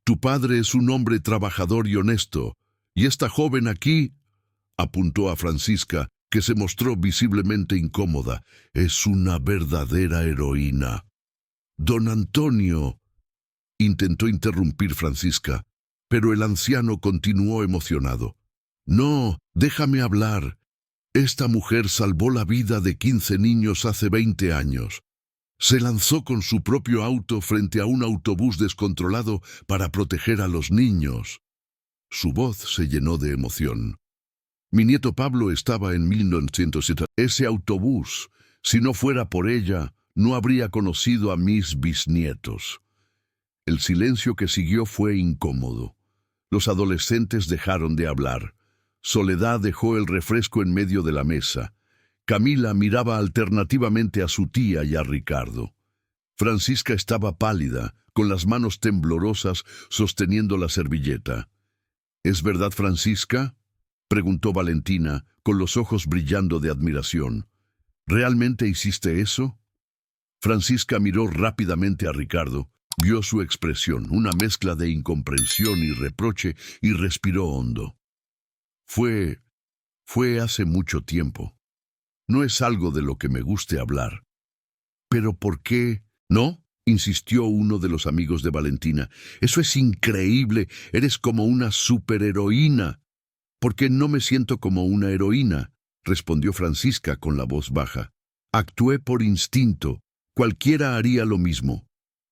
Tu padre es un hombre trabajador y honesto, y esta joven aquí, apuntó a Francisca, que se mostró visiblemente incómoda, es una verdadera heroína. Don Antonio, intentó interrumpir Francisca, pero el anciano continuó emocionado. No, déjame hablar. Esta mujer salvó la vida de 15 niños hace 20 años. Se lanzó con su propio auto frente a un autobús descontrolado para proteger a los niños. Su voz se llenó de emoción. Mi nieto Pablo estaba en 1907. Ese autobús, si no fuera por ella, no habría conocido a mis bisnietos. El silencio que siguió fue incómodo. Los adolescentes dejaron de hablar. Soledad dejó el refresco en medio de la mesa. Camila miraba alternativamente a su tía y a Ricardo. Francisca estaba pálida, con las manos temblorosas sosteniendo la servilleta. ¿Es verdad, Francisca?, preguntó Valentina, con los ojos brillando de admiración. ¿Realmente hiciste eso? Francisca miró rápidamente a Ricardo, vio su expresión, una mezcla de incomprensión y reproche, y respiró hondo. Fue hace mucho tiempo. No es algo de lo que me guste hablar. ¿Pero por qué? ¿No?, insistió uno de los amigos de Valentina. Eso es increíble, eres como una superheroína. «Porque no me siento como una heroína», respondió Francisca con la voz baja. «Actué por instinto. Cualquiera haría lo mismo».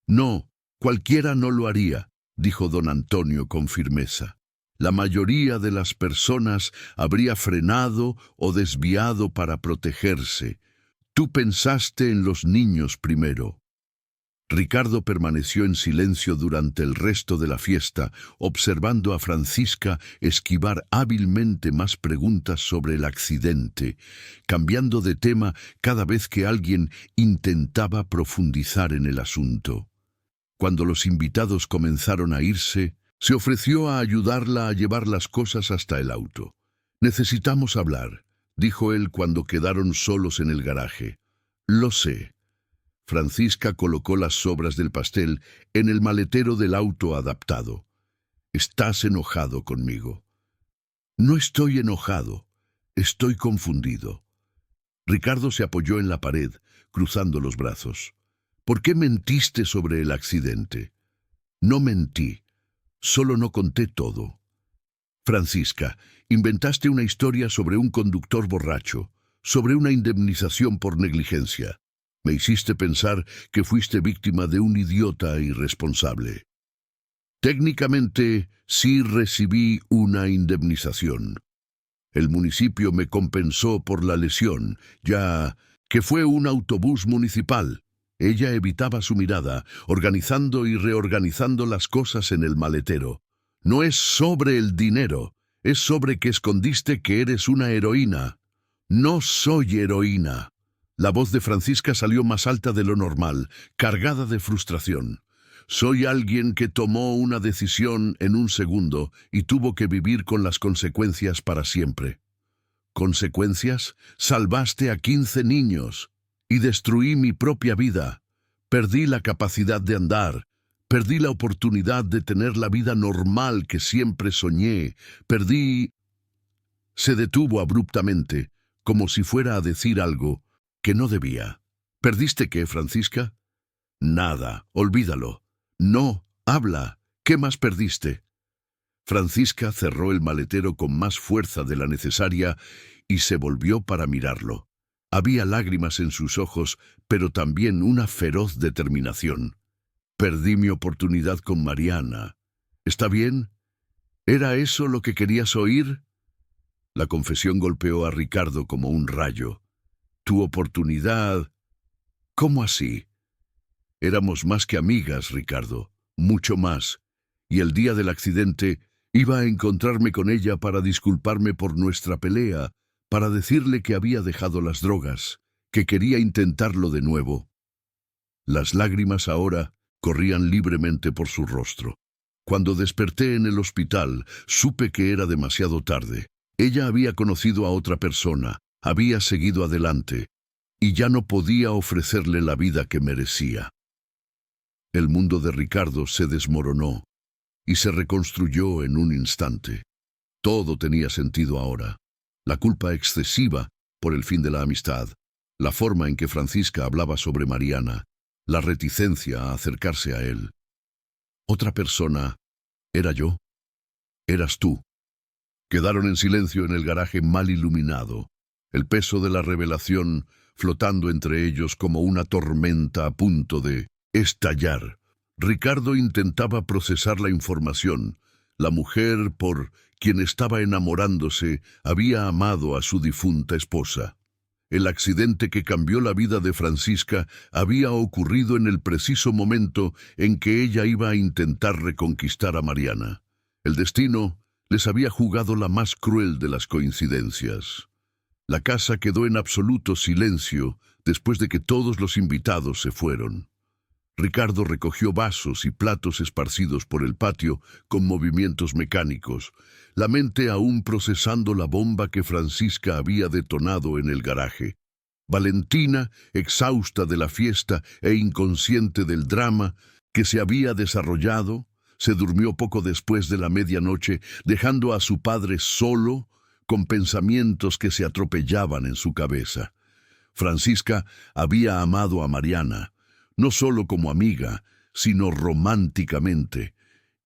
«No, cualquiera no lo haría», dijo don Antonio con firmeza. «La mayoría de las personas habría frenado o desviado para protegerse. Tú pensaste en los niños primero». Ricardo permaneció en silencio durante el resto de la fiesta, observando a Francisca esquivar hábilmente más preguntas sobre el accidente, cambiando de tema cada vez que alguien intentaba profundizar en el asunto. Cuando los invitados comenzaron a irse, se ofreció a ayudarla a llevar las cosas hasta el auto. «Necesitamos hablar», dijo él cuando quedaron solos en el garaje. «Lo sé». Francisca colocó las sobras del pastel en el maletero del auto adaptado. «Estás enojado conmigo». «No estoy enojado, estoy confundido». Ricardo se apoyó en la pared, cruzando los brazos. «¿Por qué mentiste sobre el accidente?» «No mentí, solo no conté todo». «Francisca, inventaste una historia sobre un conductor borracho, sobre una indemnización por negligencia. Me hiciste pensar que fuiste víctima de un idiota irresponsable». «Técnicamente, sí recibí una indemnización. El municipio me compensó por la lesión, ya que fue un autobús municipal». Ella evitaba su mirada, organizando y reorganizando las cosas en el maletero. «No es sobre el dinero, es sobre que escondiste que eres una heroína». «No soy heroína». La voz de Francisca salió más alta de lo normal, cargada de frustración. «Soy alguien que tomó una decisión en un segundo y tuvo que vivir con las consecuencias para siempre». «¿Consecuencias? Salvaste a 15 niños y destruí mi propia vida. Perdí la capacidad de andar. Perdí la oportunidad de tener la vida normal que siempre soñé. Perdí...» Se detuvo abruptamente, como si fuera a decir algo que no debía. «¿Perdiste qué, Francisca?» «Nada, olvídalo». «No, habla. ¿Qué más perdiste?» Francisca cerró el maletero con más fuerza de la necesaria y se volvió para mirarlo. Había lágrimas en sus ojos, pero también una feroz determinación. «Perdí mi oportunidad con Mariana. ¿Está bien? ¿Era eso lo que querías oír?» La confesión golpeó a Ricardo como un rayo. «Tu oportunidad...» «¿Cómo así?» «Éramos más que amigas, Ricardo, mucho más. Y el día del accidente iba a encontrarme con ella para disculparme por nuestra pelea, para decirle que había dejado las drogas, que quería intentarlo de nuevo». Las lágrimas ahora corrían libremente por su rostro. «Cuando desperté en el hospital, supe que era demasiado tarde. Ella había conocido a otra persona, había seguido adelante, y ya no podía ofrecerle la vida que merecía. El mundo de Ricardo se desmoronó y se reconstruyó en un instante. Todo tenía sentido ahora. La culpa excesiva por el fin de la amistad, la forma en que Francisca hablaba sobre Mariana, la reticencia a acercarse a él. Otra persona era yo, eras tú. Quedaron en silencio en el garaje mal iluminado, el peso de la revelación flotando entre ellos como una tormenta a punto de estallar. Ricardo intentaba procesar la información. La mujer por quien estaba enamorándose había amado a su difunta esposa. El accidente que cambió la vida de Francisca había ocurrido en el preciso momento en que ella iba a intentar reconquistar a Mariana. El destino les había jugado la más cruel de las coincidencias. La casa quedó en absoluto silencio después de que todos los invitados se fueron. Ricardo recogió vasos y platos esparcidos por el patio con movimientos mecánicos, la mente aún procesando la bomba que Francisca había detonado en el garaje. Valentina, exhausta de la fiesta e inconsciente del drama que se había desarrollado, se durmió poco después de la medianoche, dejando a su padre solo, con pensamientos que se atropellaban en su cabeza. Francisca había amado a Mariana, no solo como amiga, sino románticamente.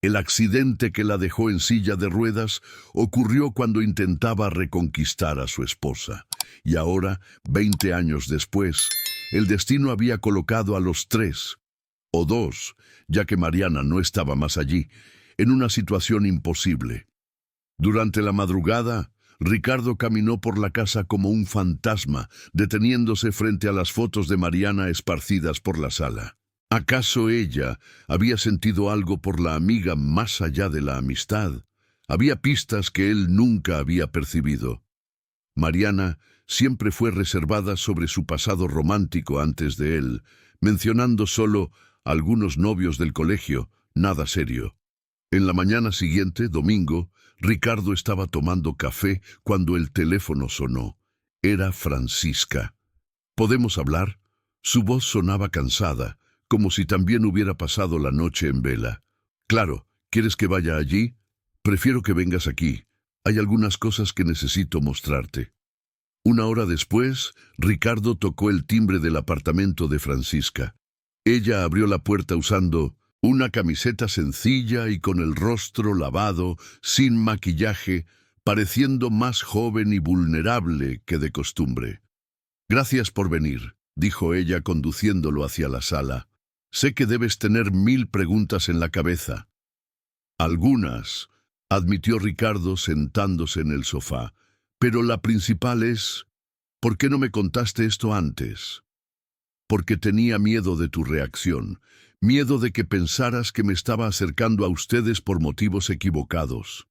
El accidente que la dejó en silla de ruedas ocurrió cuando intentaba reconquistar a su esposa. Y ahora, 20 años después, el destino había colocado a los tres, o dos, ya que Mariana no estaba más allí, en una situación imposible. Durante la madrugada, Ricardo caminó por la casa como un fantasma, deteniéndose frente a las fotos de Mariana esparcidas por la sala. ¿Acaso ella había sentido algo por la amiga más allá de la amistad? Había pistas que él nunca había percibido. Mariana siempre fue reservada sobre su pasado romántico antes de él, mencionando solo algunos novios del colegio, nada serio. En la mañana siguiente, domingo, Ricardo estaba tomando café cuando el teléfono sonó. Era Francisca. ¿Podemos hablar? Su voz sonaba cansada, como si también hubiera pasado la noche en vela. Claro, ¿quieres que vaya allí? Prefiero que vengas aquí. Hay algunas cosas que necesito mostrarte. Una hora después, Ricardo tocó el timbre del apartamento de Francisca. Ella abrió la puerta usando una camiseta sencilla y con el rostro lavado, sin maquillaje, pareciendo más joven y vulnerable que de costumbre. «Gracias por venir», dijo ella conduciéndolo hacia la sala. «Sé que debes tener 1000 preguntas en la cabeza». «Algunas», admitió Ricardo sentándose en el sofá, «pero la principal es, ¿por qué no me contaste esto antes?» «Porque tenía miedo de tu reacción. Miedo de que pensaras que me estaba acercando a ustedes por motivos equivocados».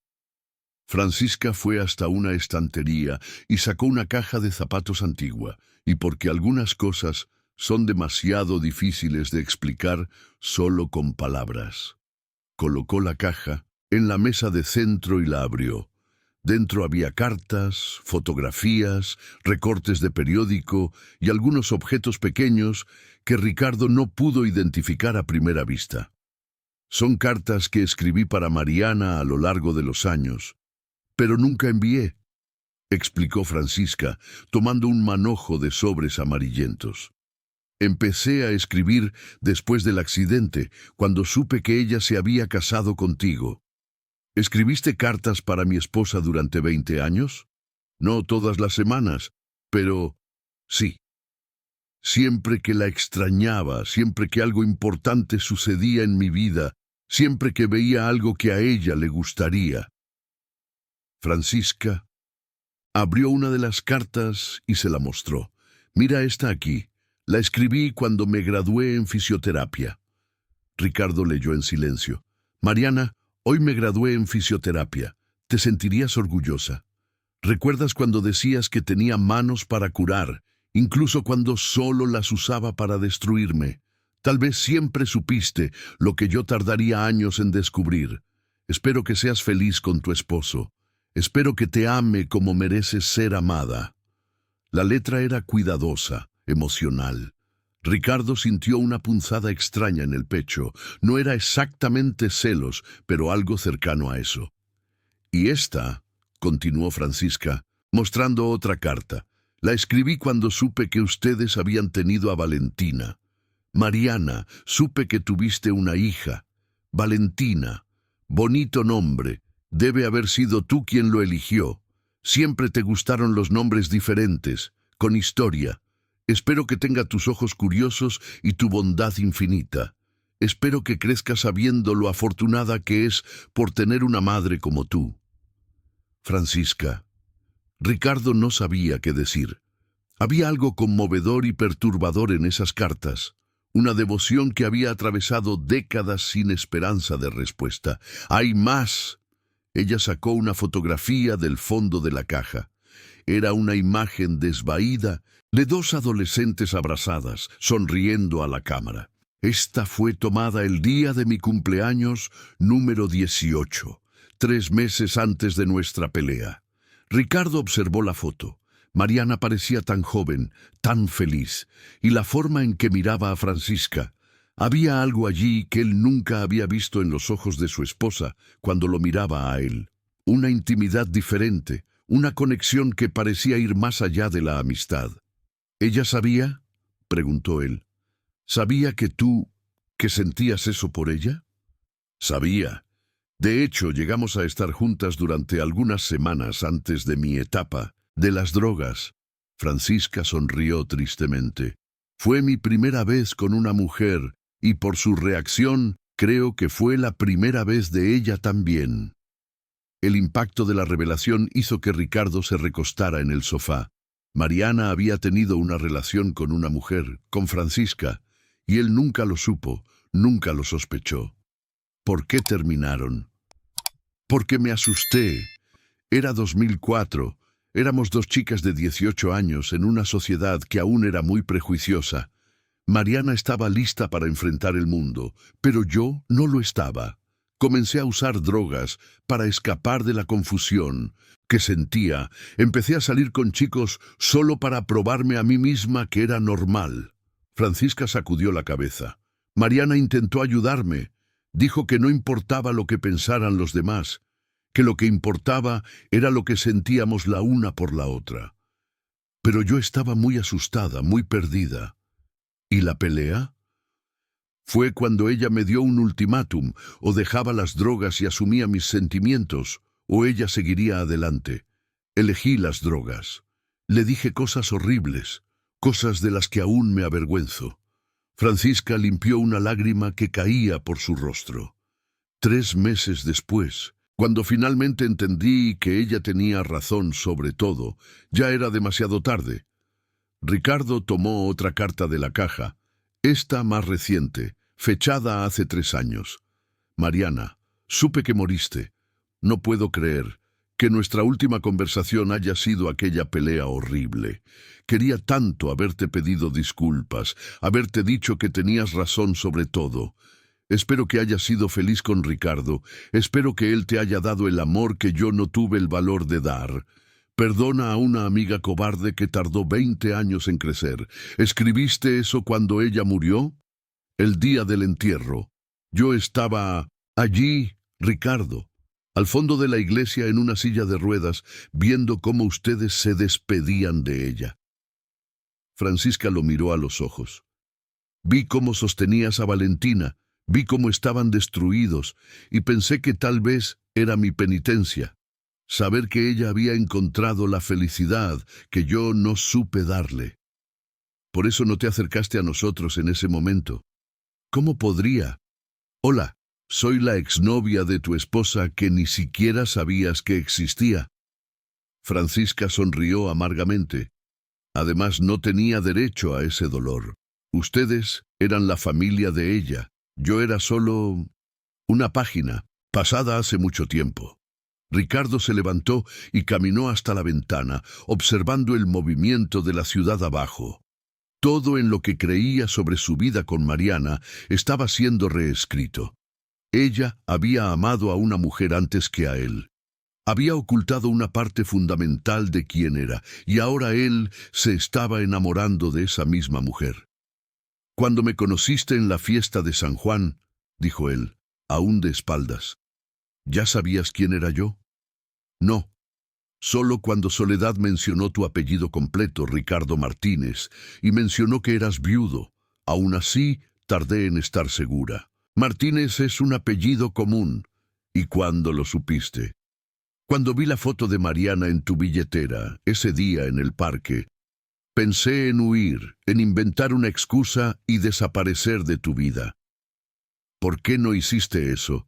Francisca fue hasta una estantería y sacó una caja de zapatos antigua, y porque algunas cosas son demasiado difíciles de explicar solo con palabras. Colocó la caja en la mesa de centro y la abrió. Dentro había cartas, fotografías, recortes de periódico y algunos objetos pequeños que Ricardo no pudo identificar a primera vista. «Son cartas que escribí para Mariana a lo largo de los años, pero nunca envié», explicó Francisca, tomando un manojo de sobres amarillentos. «Empecé a escribir después del accidente, cuando supe que ella se había casado contigo». «¿Escribiste cartas para mi esposa durante 20 años? No todas las semanas, pero sí. Siempre que la extrañaba, siempre que algo importante sucedía en mi vida, siempre que veía algo que a ella le gustaría». Francisca abrió una de las cartas y se la mostró. «Mira esta aquí. La escribí cuando me gradué en fisioterapia». Ricardo leyó en silencio. «Mariana, hoy me gradué en fisioterapia. Te sentirías orgullosa. ¿Recuerdas cuando decías que tenía manos para curar, incluso cuando solo las usaba para destruirme? Tal vez siempre supiste lo que yo tardaría años en descubrir. Espero que seas feliz con tu esposo. Espero que te ame como mereces ser amada. La letra era cuidadosa, emocional. Ricardo sintió una punzada extraña en el pecho. No era exactamente celos, pero algo cercano a eso. Y esta, continuó Francisca, mostrando otra carta. La escribí cuando supe que ustedes habían tenido a Valentina. Mariana, supe que tuviste una hija. Valentina, bonito nombre. Debe haber sido tú quien lo eligió. Siempre te gustaron los nombres diferentes, con historia. Espero que tenga tus ojos curiosos y tu bondad infinita. Espero que crezca sabiendo lo afortunada que es por tener una madre como tú. Francisca. Ricardo no sabía qué decir. Había algo conmovedor y perturbador en esas cartas. Una devoción que había atravesado décadas sin esperanza de respuesta. ¡Hay más! Ella sacó una fotografía del fondo de la caja. Era una imagen desvaída de dos adolescentes abrazadas, sonriendo a la cámara. Esta fue tomada el día de mi cumpleaños número 18, 3 meses antes de nuestra pelea. Ricardo observó la foto. Mariana parecía tan joven, tan feliz, y la forma en que miraba a Francisca. Había algo allí que él nunca había visto en los ojos de su esposa cuando lo miraba a él. Una intimidad diferente, una conexión que parecía ir más allá de la amistad. ¿Ella sabía?, preguntó él. ¿Sabía que sentías eso por ella? Sabía. De hecho, llegamos a estar juntas durante algunas semanas antes de mi etapa de las drogas. Francisca sonrió tristemente. Fue mi primera vez con una mujer, y por su reacción, creo que fue la primera vez de ella también. El impacto de la revelación hizo que Ricardo se recostara en el sofá. Mariana había tenido una relación con una mujer, con Francisca, y él nunca lo supo, nunca lo sospechó. ¿Por qué terminaron? Porque me asusté. Era 2004. Éramos dos chicas de 18 años en una sociedad que aún era muy prejuiciosa. Mariana estaba lista para enfrentar el mundo, pero yo no lo estaba. Comencé a usar drogas para escapar de la confusión que sentía. Empecé a salir con chicos solo para probarme a mí misma que era normal. Francisca sacudió la cabeza. Mariana intentó ayudarme. Dijo que no importaba lo que pensaran los demás, que lo que importaba era lo que sentíamos la una por la otra. Pero yo estaba muy asustada, muy perdida. ¿Y la pelea? Fue cuando ella me dio un ultimátum: o dejaba las drogas y asumía mis sentimientos, o ella seguiría adelante. Elegí las drogas. Le dije cosas horribles, cosas de las que aún me avergüenzo. Francisca limpió una lágrima que caía por su rostro. 3 meses después, cuando finalmente entendí que ella tenía razón sobre todo, ya era demasiado tarde. Ricardo tomó otra carta de la caja, esta más reciente, fechada hace 3 años. Mariana, supe que moriste. No puedo creer que nuestra última conversación haya sido aquella pelea horrible. Quería tanto haberte pedido disculpas, haberte dicho que tenías razón sobre todo. Espero que hayas sido feliz con Ricardo. Espero que él te haya dado el amor que yo no tuve el valor de dar. Perdona a una amiga cobarde que tardó 20 años en crecer. ¿Escribiste eso cuando ella murió? El día del entierro. Yo estaba allí, Ricardo, al fondo de la iglesia en una silla de ruedas, viendo cómo ustedes se despedían de ella. Francisca lo miró a los ojos. Vi cómo sostenías a Valentina, vi cómo estaban destruidos, y pensé que tal vez era mi penitencia. Saber que ella había encontrado la felicidad que yo no supe darle. Por eso no te acercaste a nosotros en ese momento. ¿Cómo podría? Hola, soy la exnovia de tu esposa que ni siquiera sabías que existía. Francisca sonrió amargamente. Además, no tenía derecho a ese dolor. Ustedes eran la familia de ella. Yo era solo una página, pasada hace mucho tiempo. Ricardo se levantó y caminó hasta la ventana, observando el movimiento de la ciudad abajo. Todo en lo que creía sobre su vida con Mariana estaba siendo reescrito. Ella había amado a una mujer antes que a él. Había ocultado una parte fundamental de quién era, y ahora él se estaba enamorando de esa misma mujer. «Cuando me conociste en la fiesta de San Juan», dijo él, aún de espaldas, «¿ya sabías quién era yo?» «No. Solo cuando Soledad mencionó tu apellido completo, Ricardo Martínez, y mencionó que eras viudo. Aún así, tardé en estar segura. Martínez es un apellido común. ¿Y cuándo lo supiste?» «Cuando vi la foto de Mariana en tu billetera, ese día en el parque, pensé en huir, en inventar una excusa y desaparecer de tu vida». «¿Por qué no hiciste eso?»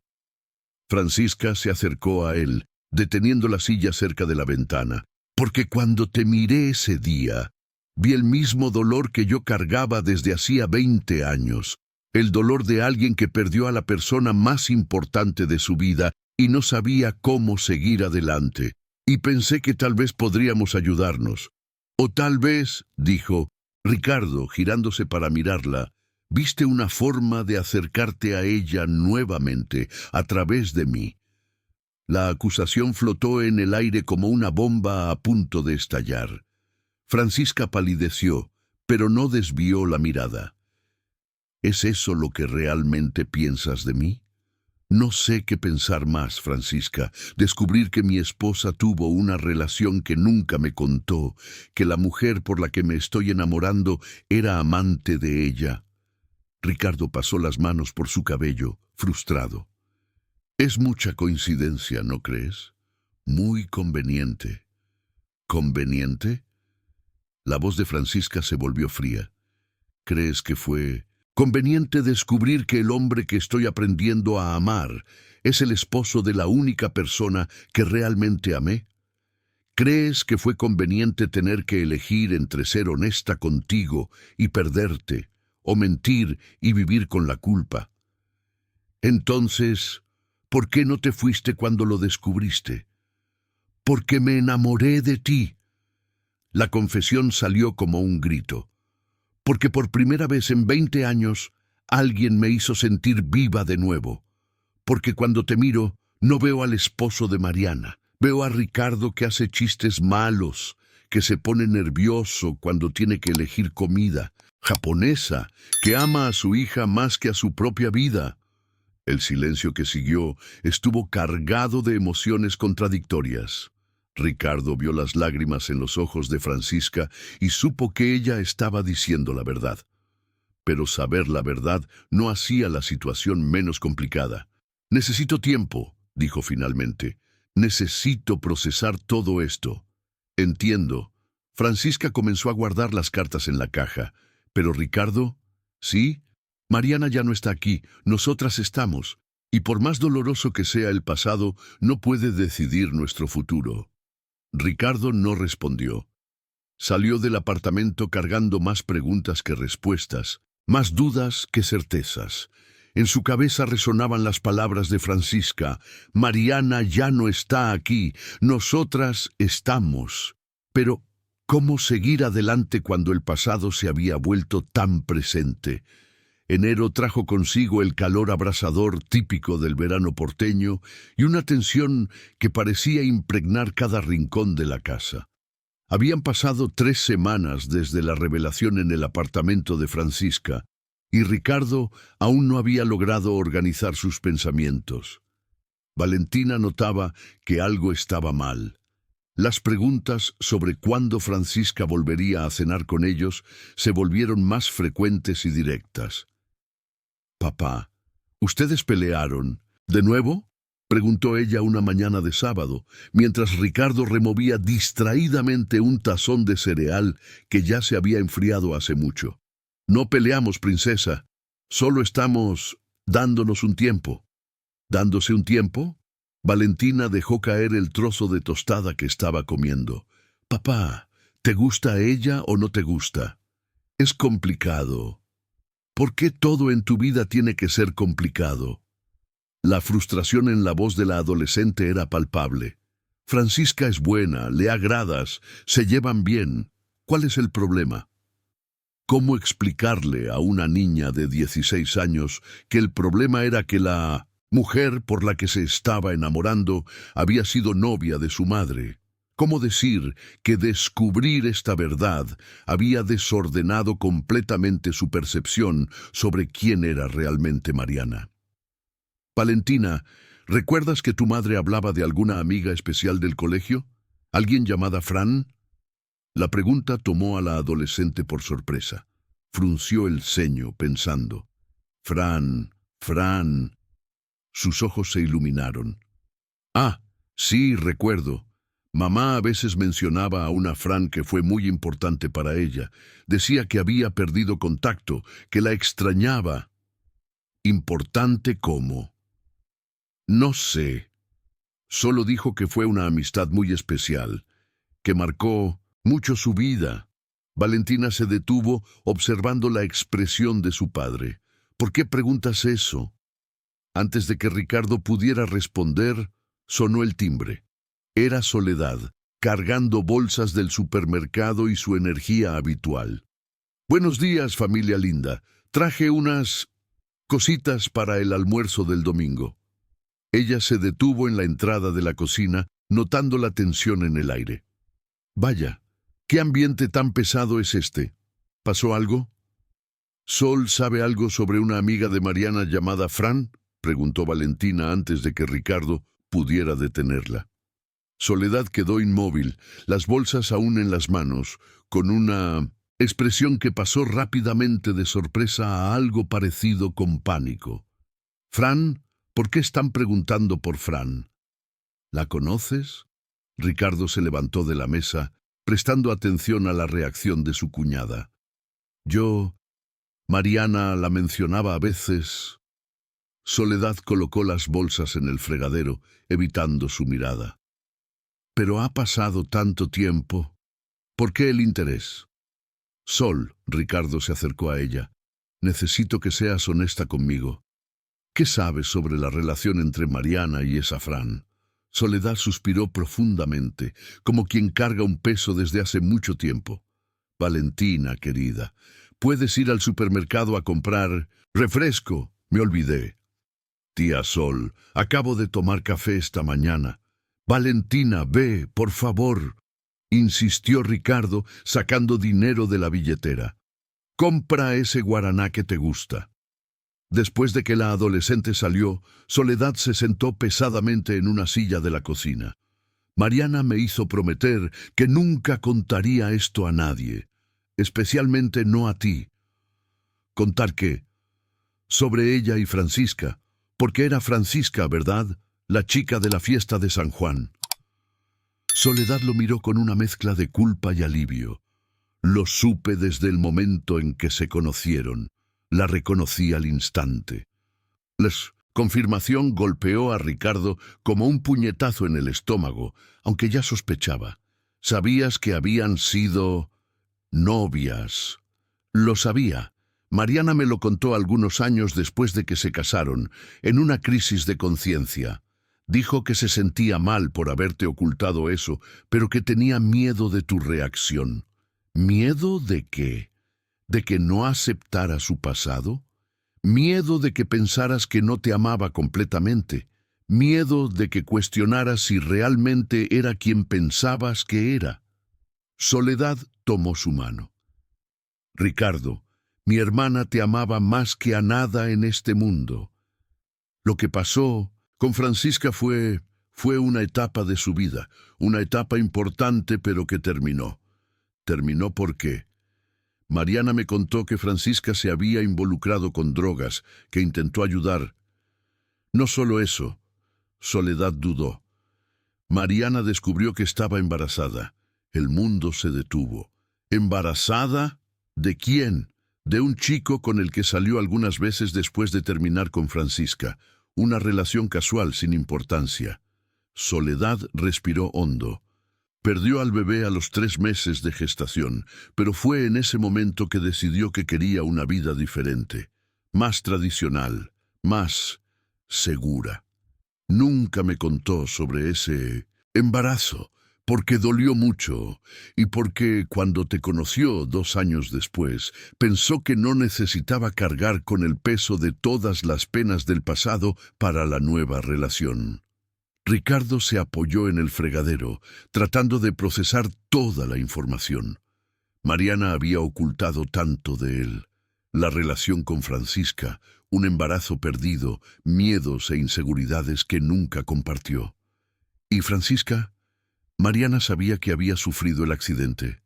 Francisca se acercó a él, deteniendo la silla cerca de la ventana. «Porque cuando te miré ese día, vi el mismo dolor que yo cargaba desde hacía 20 años, el dolor de alguien que perdió a la persona más importante de su vida y no sabía cómo seguir adelante. Y pensé que tal vez podríamos ayudarnos. O tal vez», dijo Ricardo, girándose para mirarla, «viste una forma de acercarte a ella nuevamente, a través de mí». La acusación flotó en el aire como una bomba a punto de estallar. Francisca palideció, pero no desvió la mirada. «¿Es eso lo que realmente piensas de mí?» «No sé qué pensar más, Francisca. Descubrir que mi esposa tuvo una relación que nunca me contó, que la mujer por la que me estoy enamorando era amante de ella». Ricardo pasó las manos por su cabello, frustrado. «Es mucha coincidencia, ¿no crees? Muy conveniente». «¿Conveniente?» La voz de Francisca se volvió fría. «¿Crees que fue conveniente descubrir que el hombre que estoy aprendiendo a amar es el esposo de la única persona que realmente amé? ¿Crees que fue conveniente tener que elegir entre ser honesta contigo y perderte, o mentir y vivir con la culpa? Entonces, ¿por qué no te fuiste cuando lo descubriste?» «Porque me enamoré de ti». La confesión salió como un grito. «Porque por primera vez en 20 años alguien me hizo sentir viva de nuevo. Porque cuando te miro no veo al esposo de Mariana, veo a Ricardo que hace chistes malos, que se pone nervioso cuando tiene que elegir comida, japonesa, que ama a su hija más que a su propia vida». El silencio que siguió estuvo cargado de emociones contradictorias. Ricardo vio las lágrimas en los ojos de Francisca y supo que ella estaba diciendo la verdad. Pero saber la verdad no hacía la situación menos complicada. «Necesito tiempo», dijo finalmente. «Necesito procesar todo esto». «Entiendo». Francisca comenzó a guardar las cartas en la caja. «Pero Ricardo...» «¿Sí? Mariana ya no está aquí, nosotras estamos, y por más doloroso que sea el pasado, no puede decidir nuestro futuro». Ricardo no respondió. Salió del apartamento cargando más preguntas que respuestas, más dudas que certezas. En su cabeza resonaban las palabras de Francisca: «Mariana ya no está aquí, nosotras estamos». Pero, ¿cómo seguir adelante cuando el pasado se había vuelto tan presente? Enero trajo consigo el calor abrasador típico del verano porteño y una tensión que parecía impregnar cada rincón de la casa. Habían pasado 3 semanas desde la revelación en el apartamento de Francisca, y Ricardo aún no había logrado organizar sus pensamientos. Valentina notaba que algo estaba mal. Las preguntas sobre cuándo Francisca volvería a cenar con ellos se volvieron más frecuentes y directas. «Papá, ¿ustedes pelearon de nuevo?», preguntó ella una mañana de sábado, mientras Ricardo removía distraídamente un tazón de cereal que ya se había enfriado hace mucho. «No peleamos, princesa. Solo estamos dándonos un tiempo». «¿Dándose un tiempo?». Valentina dejó caer el trozo de tostada que estaba comiendo. «Papá, ¿te gusta ella o no te gusta?». «Es complicado». «¿Por qué todo en tu vida tiene que ser complicado?». La frustración en la voz de la adolescente era palpable. «Francisca es buena, le agradas, se llevan bien. ¿Cuál es el problema?». ¿Cómo explicarle a una niña de 16 años que el problema era que la mujer por la que se estaba enamorando, había sido novia de su madre. ¿Cómo decir que descubrir esta verdad había desordenado completamente su percepción sobre quién era realmente Mariana? Valentina, ¿recuerdas que tu madre hablaba de alguna amiga especial del colegio? ¿Alguien llamada Fran? La pregunta tomó a la adolescente por sorpresa. Frunció el ceño, pensando. Fran. Sus ojos se iluminaron. Ah, sí, recuerdo. Mamá a veces mencionaba a una Fran que fue muy importante para ella. Decía que había perdido contacto, que la extrañaba. ¿Importante cómo? No sé. Solo dijo que fue una amistad muy especial, que marcó mucho su vida. Valentina se detuvo observando la expresión de su padre. ¿Por qué preguntas eso? Antes de que Ricardo pudiera responder, sonó el timbre. Era Soledad, cargando bolsas del supermercado y su energía habitual. Buenos días, familia linda. Traje unas cositas para el almuerzo del domingo. Ella se detuvo en la entrada de la cocina, notando la tensión en el aire. Vaya, ¿qué ambiente tan pesado es este? ¿Pasó algo? ¿Sol sabe algo sobre una amiga de Mariana llamada Fran?, preguntó Valentina antes de que Ricardo pudiera detenerla. Soledad quedó inmóvil, las bolsas aún en las manos, con una expresión que pasó rápidamente de sorpresa a algo parecido con pánico. «Fran, ¿por qué están preguntando por Fran? ¿La conoces?» Ricardo se levantó de la mesa, prestando atención a la reacción de su cuñada. Mariana la mencionaba a veces. Soledad colocó las bolsas en el fregadero, evitando su mirada. Pero ha pasado tanto tiempo. ¿Por qué el interés? Sol, Ricardo se acercó a ella. Necesito que seas honesta conmigo. ¿Qué sabes sobre la relación entre Mariana y esa Fran? Soledad suspiró profundamente, como quien carga un peso desde hace mucho tiempo. Valentina, querida, ¿puedes ir al supermercado a comprar refresco? Me olvidé. Tía Sol, acabo de tomar café esta mañana. Valentina, ve, por favor, insistió Ricardo, sacando dinero de la billetera. Compra ese guaraná que te gusta. Después de que la adolescente salió, Soledad se sentó pesadamente en una silla de la cocina. Mariana me hizo prometer que nunca contaría esto a nadie, especialmente no a ti. ¿Contar qué? Sobre ella y Francisca, porque era Francisca, ¿verdad?, la chica de la fiesta de San Juan. Soledad lo miró con una mezcla de culpa y alivio. Lo supe desde el momento en que se conocieron. La reconocí al instante. La confirmación golpeó a Ricardo como un puñetazo en el estómago, aunque ya sospechaba. ¿Sabías que habían sido novias? Lo sabía. Mariana me lo contó algunos años después de que se casaron, en una crisis de conciencia. Dijo que se sentía mal por haberte ocultado eso, pero que tenía miedo de tu reacción. ¿Miedo de qué? ¿De que no aceptara su pasado? ¿Miedo de que pensaras que no te amaba completamente? ¿Miedo de que cuestionaras si realmente era quien pensabas que era? Soledad tomó su mano. Ricardo, mi hermana te amaba más que a nada en este mundo. Lo que pasó con Francisca fue una etapa de su vida, una etapa importante pero que terminó. ¿Terminó por qué? Mariana me contó que Francisca se había involucrado con drogas, que intentó ayudar. No solo eso, Soledad dudó. Mariana descubrió que estaba embarazada. El mundo se detuvo. ¿Embarazada? ¿De quién? De un chico con el que salió algunas veces después de terminar con Francisca. Una relación casual sin importancia. Soledad respiró hondo. Perdió al bebé a los 3 meses de gestación, pero fue en ese momento que decidió que quería una vida diferente, más tradicional, más segura. Nunca me contó sobre ese embarazo, porque dolió mucho y porque cuando te conoció 2 años después, pensó que no necesitaba cargar con el peso de todas las penas del pasado para la nueva relación. Ricardo se apoyó en el fregadero, tratando de procesar toda la información. Mariana había ocultado tanto de él: la relación con Francisca, un embarazo perdido, miedos e inseguridades que nunca compartió. ¿Y Francisca? Mariana sabía que había sufrido el accidente.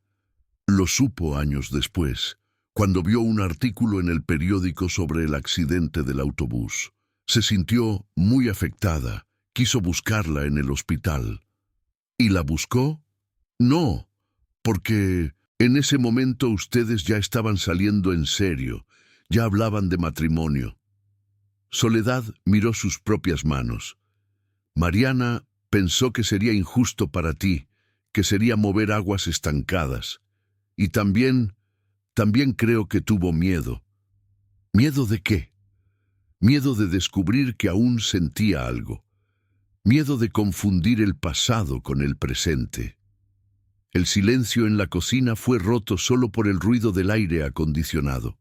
Lo supo años después, cuando vio un artículo en el periódico sobre el accidente del autobús. Se sintió muy afectada, quiso buscarla en el hospital. ¿Y la buscó? No, porque en ese momento ustedes ya estaban saliendo en serio, ya hablaban de matrimonio. Soledad miró sus propias manos. Mariana pensó que sería injusto para ti, que sería mover aguas estancadas. Y también creo que tuvo miedo. ¿Miedo de qué? Miedo de descubrir que aún sentía algo. Miedo de confundir el pasado con el presente. El silencio en la cocina fue roto solo por el ruido del aire acondicionado.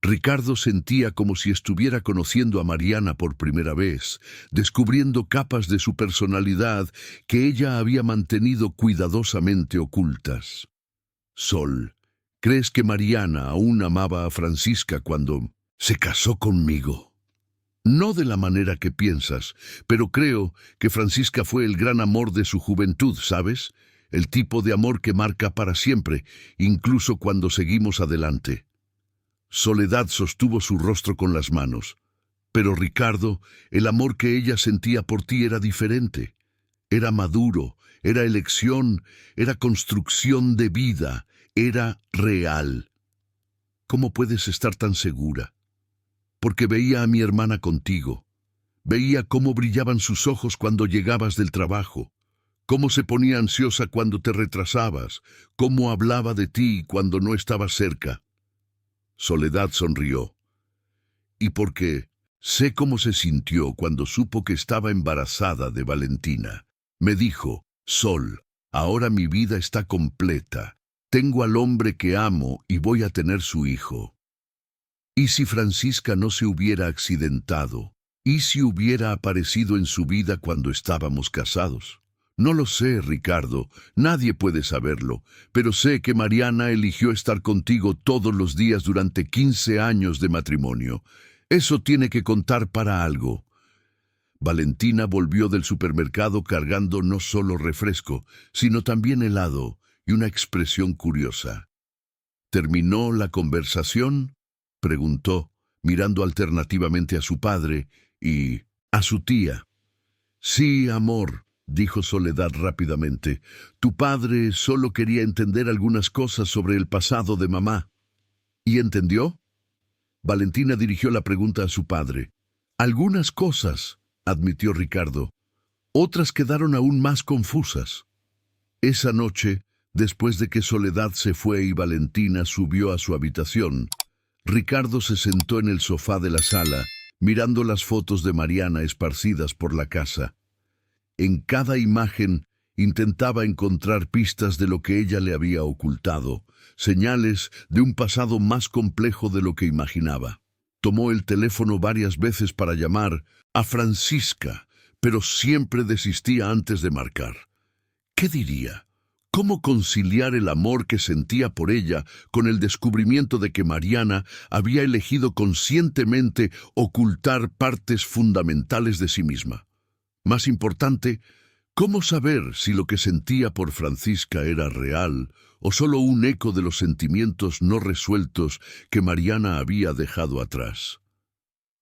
Ricardo sentía como si estuviera conociendo a Mariana por primera vez, descubriendo capas de su personalidad que ella había mantenido cuidadosamente ocultas. Sol, ¿crees que Mariana aún amaba a Francisca cuando se casó conmigo? No de la manera que piensas, pero creo que Francisca fue el gran amor de su juventud, ¿sabes? El tipo de amor que marca para siempre, incluso cuando seguimos adelante. Soledad sostuvo su rostro con las manos. Pero Ricardo, el amor que ella sentía por ti era diferente. Era maduro, era elección, era construcción de vida, era real. ¿Cómo puedes estar tan segura? Porque veía a mi hermana contigo. Veía cómo brillaban sus ojos cuando llegabas del trabajo, cómo se ponía ansiosa cuando te retrasabas, cómo hablaba de ti cuando no estabas cerca. Soledad sonrió. Y porque sé cómo se sintió cuando supo que estaba embarazada de Valentina. Me dijo: Sol, ahora mi vida está completa. Tengo al hombre que amo y voy a tener su hijo. ¿Y si Francisca no se hubiera accidentado? ¿Y si hubiera aparecido en su vida cuando estábamos casados? No lo sé, Ricardo, nadie puede saberlo, pero sé que Mariana eligió estar contigo todos los días durante 15 años de matrimonio. Eso tiene que contar para algo. Valentina volvió del supermercado cargando no solo refresco, sino también helado y una expresión curiosa. ¿Terminó la conversación?, preguntó, mirando alternativamente a su padre y a su tía. Sí, amor, dijo Soledad rápidamente. Tu padre solo quería entender algunas cosas sobre el pasado de mamá. ¿Y entendió? Valentina dirigió la pregunta a su padre. Algunas cosas, admitió Ricardo. Otras quedaron aún más confusas. Esa noche, después de que Soledad se fue y Valentina subió a su habitación, Ricardo se sentó en el sofá de la sala, mirando las fotos de Mariana esparcidas por la casa. En cada imagen intentaba encontrar pistas de lo que ella le había ocultado, señales de un pasado más complejo de lo que imaginaba. Tomó el teléfono varias veces para llamar a Francisca, pero siempre desistía antes de marcar. ¿Qué diría? ¿Cómo conciliar el amor que sentía por ella con el descubrimiento de que Mariana había elegido conscientemente ocultar partes fundamentales de sí misma? Más importante, ¿cómo saber si lo que sentía por Francisca era real o solo un eco de los sentimientos no resueltos que Mariana había dejado atrás?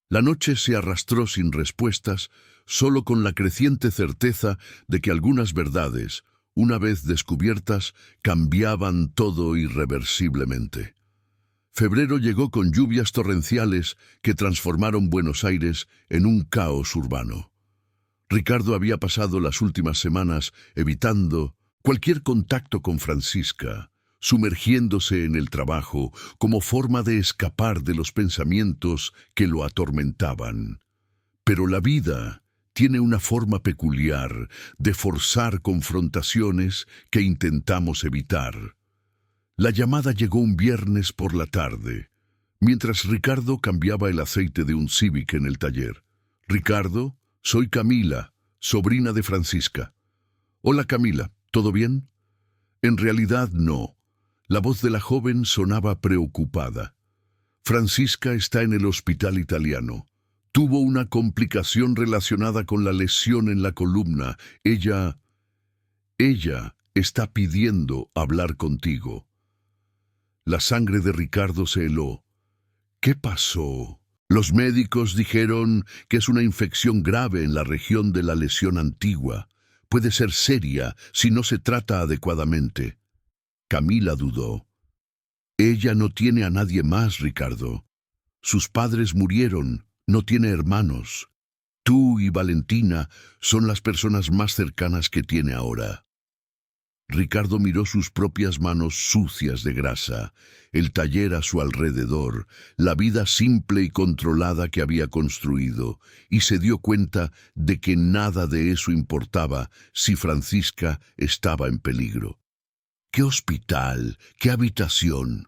La noche se arrastró sin respuestas, solo con la creciente certeza de que algunas verdades, una vez descubiertas, cambiaban todo irreversiblemente. Febrero llegó con lluvias torrenciales que transformaron Buenos Aires en un caos urbano. Ricardo había pasado las últimas semanas evitando cualquier contacto con Francisca, sumergiéndose en el trabajo como forma de escapar de los pensamientos que lo atormentaban. Pero la vida tiene una forma peculiar de forzar confrontaciones que intentamos evitar. La llamada llegó un viernes por la tarde, mientras Ricardo cambiaba el aceite de un Civic en el taller. «Ricardo, soy Camila, sobrina de Francisca». «Hola Camila, ¿todo bien?» En realidad no. La voz de la joven sonaba preocupada. «Francisca está en el hospital italiano. Tuvo una complicación relacionada con la lesión en la columna. Ella está pidiendo hablar contigo». La sangre de Ricardo se heló. ¿Qué pasó? Los médicos dijeron que es una infección grave en la región de la lesión antigua. Puede ser seria si no se trata adecuadamente. Camila dudó. Ella no tiene a nadie más, Ricardo. Sus padres murieron, no tiene hermanos. Tú y Valentina son las personas más cercanas que tiene ahora. Ricardo miró sus propias manos sucias de grasa, el taller a su alrededor, la vida simple y controlada que había construido, y se dio cuenta de que nada de eso importaba si Francisca estaba en peligro. ¿Qué hospital? ¿Qué habitación?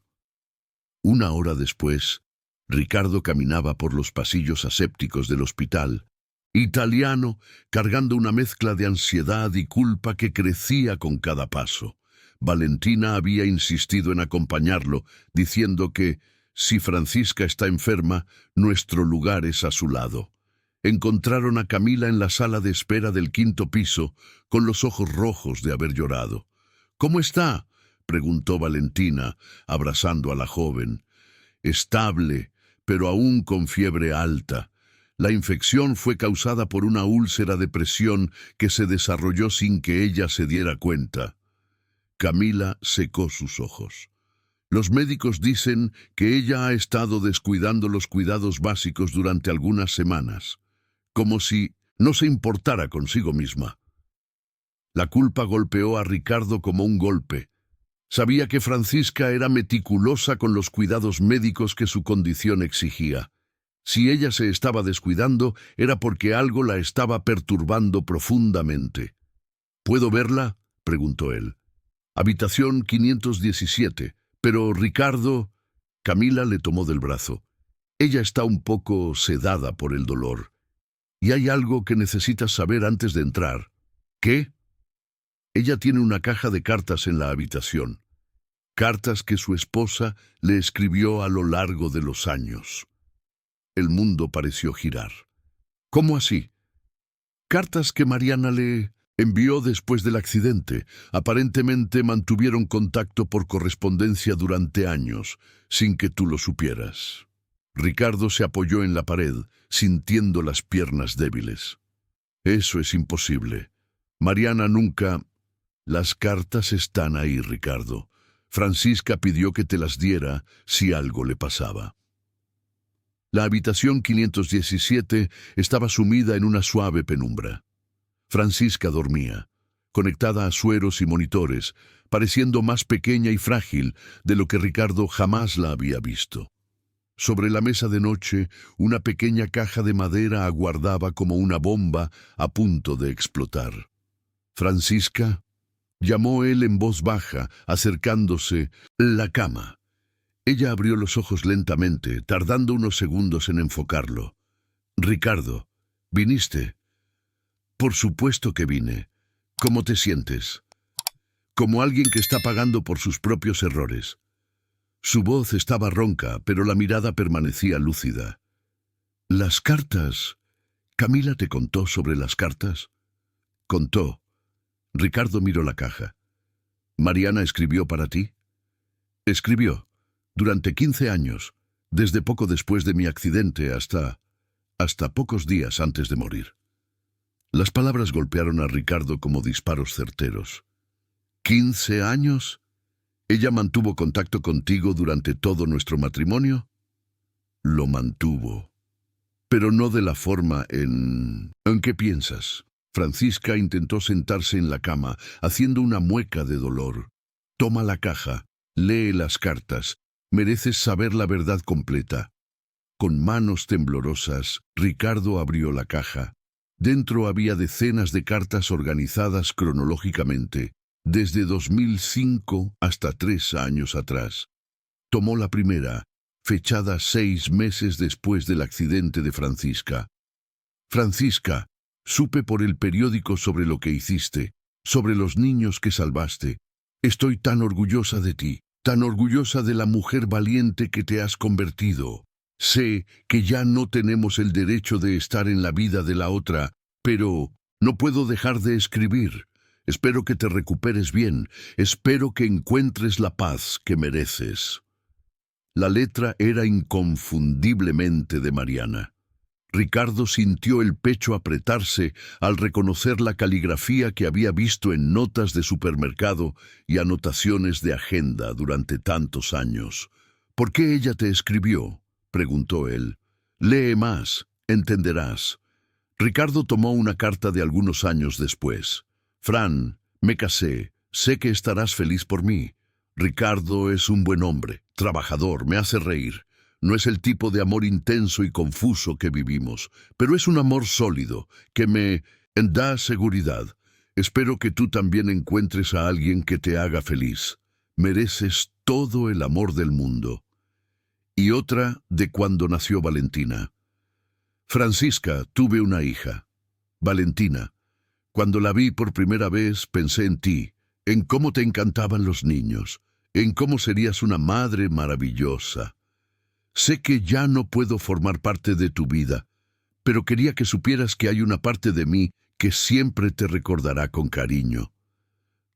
Una hora después, Ricardo caminaba por los pasillos asépticos del hospital, italiano, cargando una mezcla de ansiedad y culpa que crecía con cada paso. Valentina había insistido en acompañarlo, diciendo que, si Francisca está enferma, nuestro lugar es a su lado. Encontraron a Camila en la sala de espera del 5º piso, con los ojos rojos de haber llorado. «¿Cómo está?», preguntó Valentina, abrazando a la joven. «Estable, pero aún con fiebre alta. La infección fue causada por una úlcera de presión que se desarrolló sin que ella se diera cuenta». Camila secó sus ojos. «Los médicos dicen que ella ha estado descuidando los cuidados básicos durante algunas semanas, como si no se importara consigo misma». La culpa golpeó a Ricardo como un golpe. Sabía que Francisca era meticulosa con los cuidados médicos que su condición exigía. Si ella se estaba descuidando, era porque algo la estaba perturbando profundamente. «¿Puedo verla?», preguntó él. «Habitación 517. Pero Ricardo...» Camila le tomó del brazo. «Ella está un poco sedada por el dolor. Y hay algo que necesitas saber antes de entrar». «¿Qué?». «Ella tiene una caja de cartas en la habitación. Cartas que su esposa le escribió a lo largo de los años». El mundo pareció girar. «¿Cómo así?». «Cartas que Mariana le envió después del accidente. Aparentemente mantuvieron contacto por correspondencia durante años, sin que tú lo supieras». Ricardo se apoyó en la pared, sintiendo las piernas débiles. «Eso es imposible. Mariana nunca...». «Las cartas están ahí, Ricardo. Francisca pidió que te las diera si algo le pasaba». La habitación 517 estaba sumida en una suave penumbra. Francisca dormía, conectada a sueros y monitores, pareciendo más pequeña y frágil de lo que Ricardo jamás la había visto. Sobre la mesa de noche, una pequeña caja de madera aguardaba como una bomba a punto de explotar. «Francisca», llamó él en voz baja, acercándose la cama. Ella abrió los ojos lentamente, tardando unos segundos en enfocarlo. «Ricardo, ¿viniste?». «Por supuesto que vine. ¿Cómo te sientes?». «Como alguien que está pagando por sus propios errores». Su voz estaba ronca, pero la mirada permanecía lúcida. «Las cartas. ¿Camila te contó sobre las cartas?». «Contó». Ricardo miró la caja. «¿Mariana escribió para ti?». «Escribió. Durante 15 años, desde poco después de mi accidente hasta pocos días antes de morir». Las palabras golpearon a Ricardo como disparos certeros. «¿15 años? ¿Ella mantuvo contacto contigo durante todo nuestro matrimonio?». «Lo mantuvo. Pero no de la forma en qué piensas». Francisca intentó sentarse en la cama, haciendo una mueca de dolor. «Toma la caja, lee las cartas. Mereces saber la verdad completa». Con manos temblorosas, Ricardo abrió la caja. Dentro había decenas de cartas organizadas cronológicamente, desde 2005 hasta 3 años atrás. Tomó la primera, fechada 6 meses después del accidente de Francisca. Francisca, supe por el periódico sobre lo que hiciste, sobre los niños que salvaste. Estoy tan orgullosa de ti, tan orgullosa de la mujer valiente que te has convertido. Sé que ya no tenemos el derecho de estar en la vida de la otra, pero no puedo dejar de escribir. Espero que te recuperes bien, espero que encuentres la paz que mereces. La letra era inconfundiblemente de Mariana. Ricardo sintió el pecho apretarse al reconocer la caligrafía que había visto en notas de supermercado y anotaciones de agenda durante tantos años. ¿Por qué ella te escribió?, preguntó él. Lee más, entenderás. Ricardo tomó una carta de algunos años después. Fran, me casé, sé que estarás feliz por mí. Ricardo es un buen hombre, trabajador, me hace reír. No es el tipo de amor intenso y confuso que vivimos, pero es un amor sólido, que me da seguridad. Espero que tú también encuentres a alguien que te haga feliz. Mereces todo el amor del mundo. Y otra de cuando nació Valentina. Francisca, tuve una hija. Valentina. Cuando la vi por primera vez pensé en ti, en cómo te encantaban los niños, en cómo serías una madre maravillosa. Sé que ya no puedo formar parte de tu vida, pero quería que supieras que hay una parte de mí que siempre te recordará con cariño.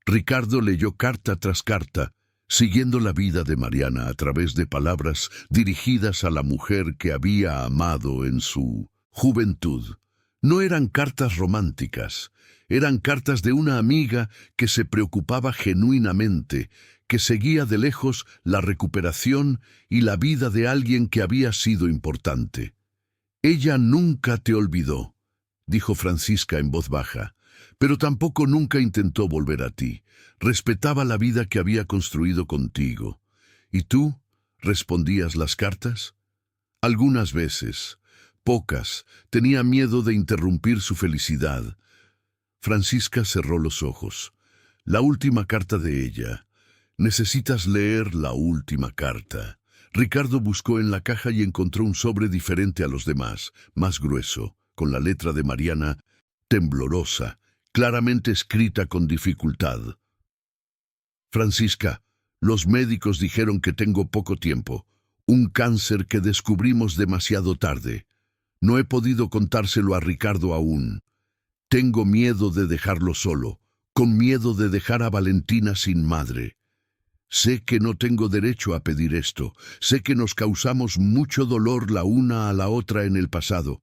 Ricardo leyó carta tras carta, siguiendo la vida de Mariana a través de palabras dirigidas a la mujer que había amado en su juventud. No eran cartas románticas, eran cartas de una amiga que se preocupaba genuinamente, que seguía de lejos la recuperación y la vida de alguien que había sido importante. Ella nunca te olvidó, dijo Francisca en voz baja, pero tampoco nunca intentó volver a ti. Respetaba la vida que había construido contigo. ¿Y tú respondías las cartas? Algunas veces, pocas, tenía miedo de interrumpir su felicidad. Francisca cerró los ojos. La última carta de ella. Necesitas leer la última carta. Ricardo buscó en la caja y encontró un sobre diferente a los demás, más grueso, con la letra de Mariana, temblorosa, claramente escrita con dificultad. Francisca, los médicos dijeron que tengo poco tiempo, un cáncer que descubrimos demasiado tarde. No he podido contárselo a Ricardo aún. Tengo miedo de dejarlo solo, con miedo de dejar a Valentina sin madre. Sé que no tengo derecho a pedir esto, sé que nos causamos mucho dolor la una a la otra en el pasado,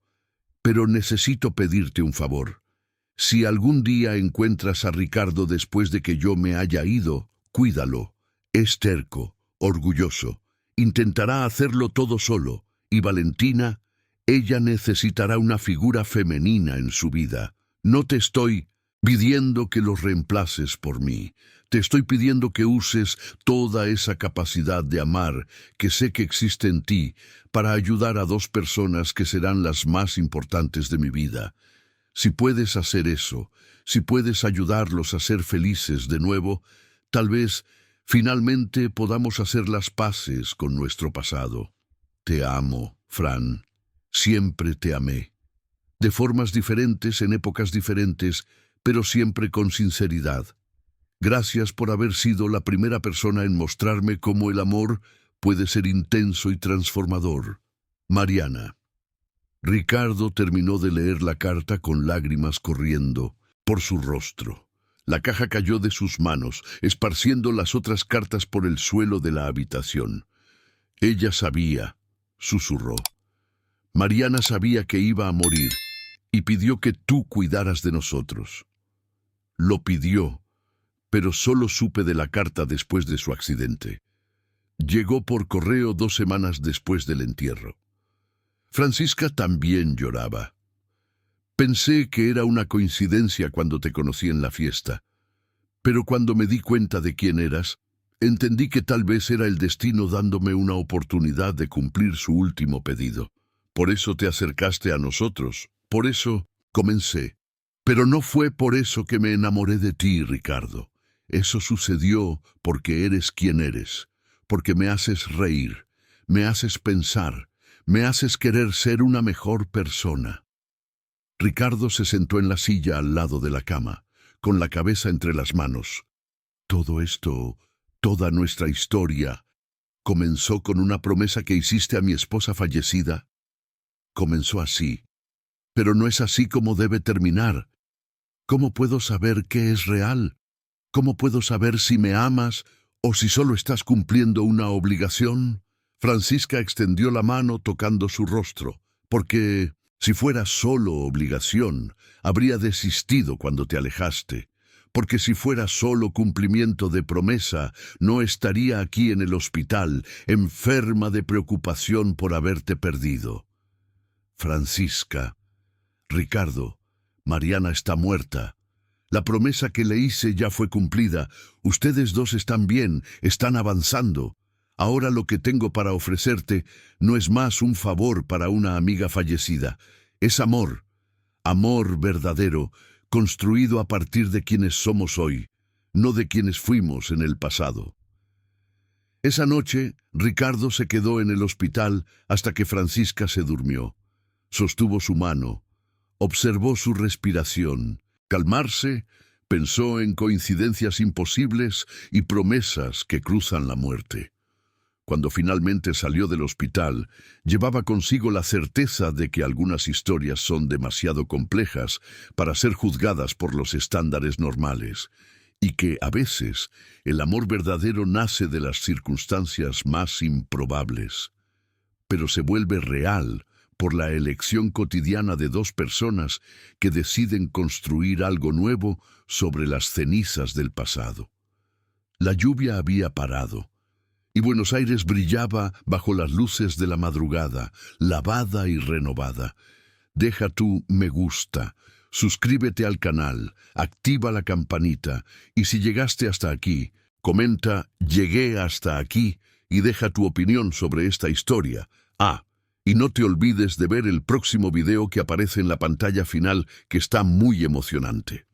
pero necesito pedirte un favor. Si algún día encuentras a Ricardo después de que yo me haya ido, cuídalo. Es terco, orgulloso, intentará hacerlo todo solo, y Valentina, ella necesitará una figura femenina en su vida. No te estoy pidiendo que los reemplaces por mí. Te estoy pidiendo que uses toda esa capacidad de amar que sé que existe en ti para ayudar a dos personas que serán las más importantes de mi vida. Si puedes hacer eso, si puedes ayudarlos a ser felices de nuevo, tal vez finalmente podamos hacer las paces con nuestro pasado. Te amo, Fran. Siempre te amé. De formas diferentes, en épocas diferentes, pero siempre con sinceridad. Gracias por haber sido la primera persona en mostrarme cómo el amor puede ser intenso y transformador. Mariana. Ricardo terminó de leer la carta con lágrimas corriendo por su rostro. La caja cayó de sus manos, esparciendo las otras cartas por el suelo de la habitación. Ella sabía, susurró. Mariana sabía que iba a morir y pidió que tú cuidaras de nosotros. Lo pidió, pero solo supe de la carta después de su accidente. Llegó por correo 2 semanas después del entierro. Francisca también lloraba. Pensé que era una coincidencia cuando te conocí en la fiesta, pero cuando me di cuenta de quién eras, entendí que tal vez era el destino dándome una oportunidad de cumplir su último pedido. Por eso te acercaste a nosotros, por eso Comencé. Pero no fue por eso que me enamoré de ti, Ricardo. Eso sucedió porque eres quien eres, porque me haces reír, me haces pensar, me haces querer ser una mejor persona. Ricardo se sentó en la silla al lado de la cama, con la cabeza entre las manos. Todo esto, toda nuestra historia, comenzó con una promesa que hiciste a mi esposa fallecida. Comenzó así, pero no es así como debe terminar. ¿Cómo puedo saber qué es real? ¿Cómo puedo saber si me amas o si solo estás cumpliendo una obligación? Francisca extendió la mano tocando su rostro, porque si fuera solo obligación, habría desistido cuando te alejaste, porque si fuera solo cumplimiento de promesa, no estaría aquí en el hospital, enferma de preocupación por haberte perdido. Francisca, Ricardo, Mariana está muerta. La promesa que le hice ya fue cumplida. Ustedes dos están bien, están avanzando. Ahora lo que tengo para ofrecerte no es más un favor para una amiga fallecida. Es amor, amor verdadero, construido a partir de quienes somos hoy, no de quienes fuimos en el pasado. Esa noche, Ricardo se quedó en el hospital hasta que Francisca se durmió. Sostuvo su mano, observó su respiración. Calmarse, pensó en coincidencias imposibles y promesas que cruzan la muerte. Cuando finalmente salió del hospital, llevaba consigo la certeza de que algunas historias son demasiado complejas para ser juzgadas por los estándares normales, y que, a veces, el amor verdadero nace de las circunstancias más improbables, pero se vuelve real por la elección cotidiana de dos personas que deciden construir algo nuevo sobre las cenizas del pasado. La lluvia había parado, y Buenos Aires brillaba bajo las luces de la madrugada, lavada y renovada. Deja tu me gusta, suscríbete al canal, activa la campanita, y si llegaste hasta aquí, comenta «Llegué hasta aquí» y deja tu opinión sobre esta historia. Y no te olvides de ver el próximo video que aparece en la pantalla final, que está muy emocionante.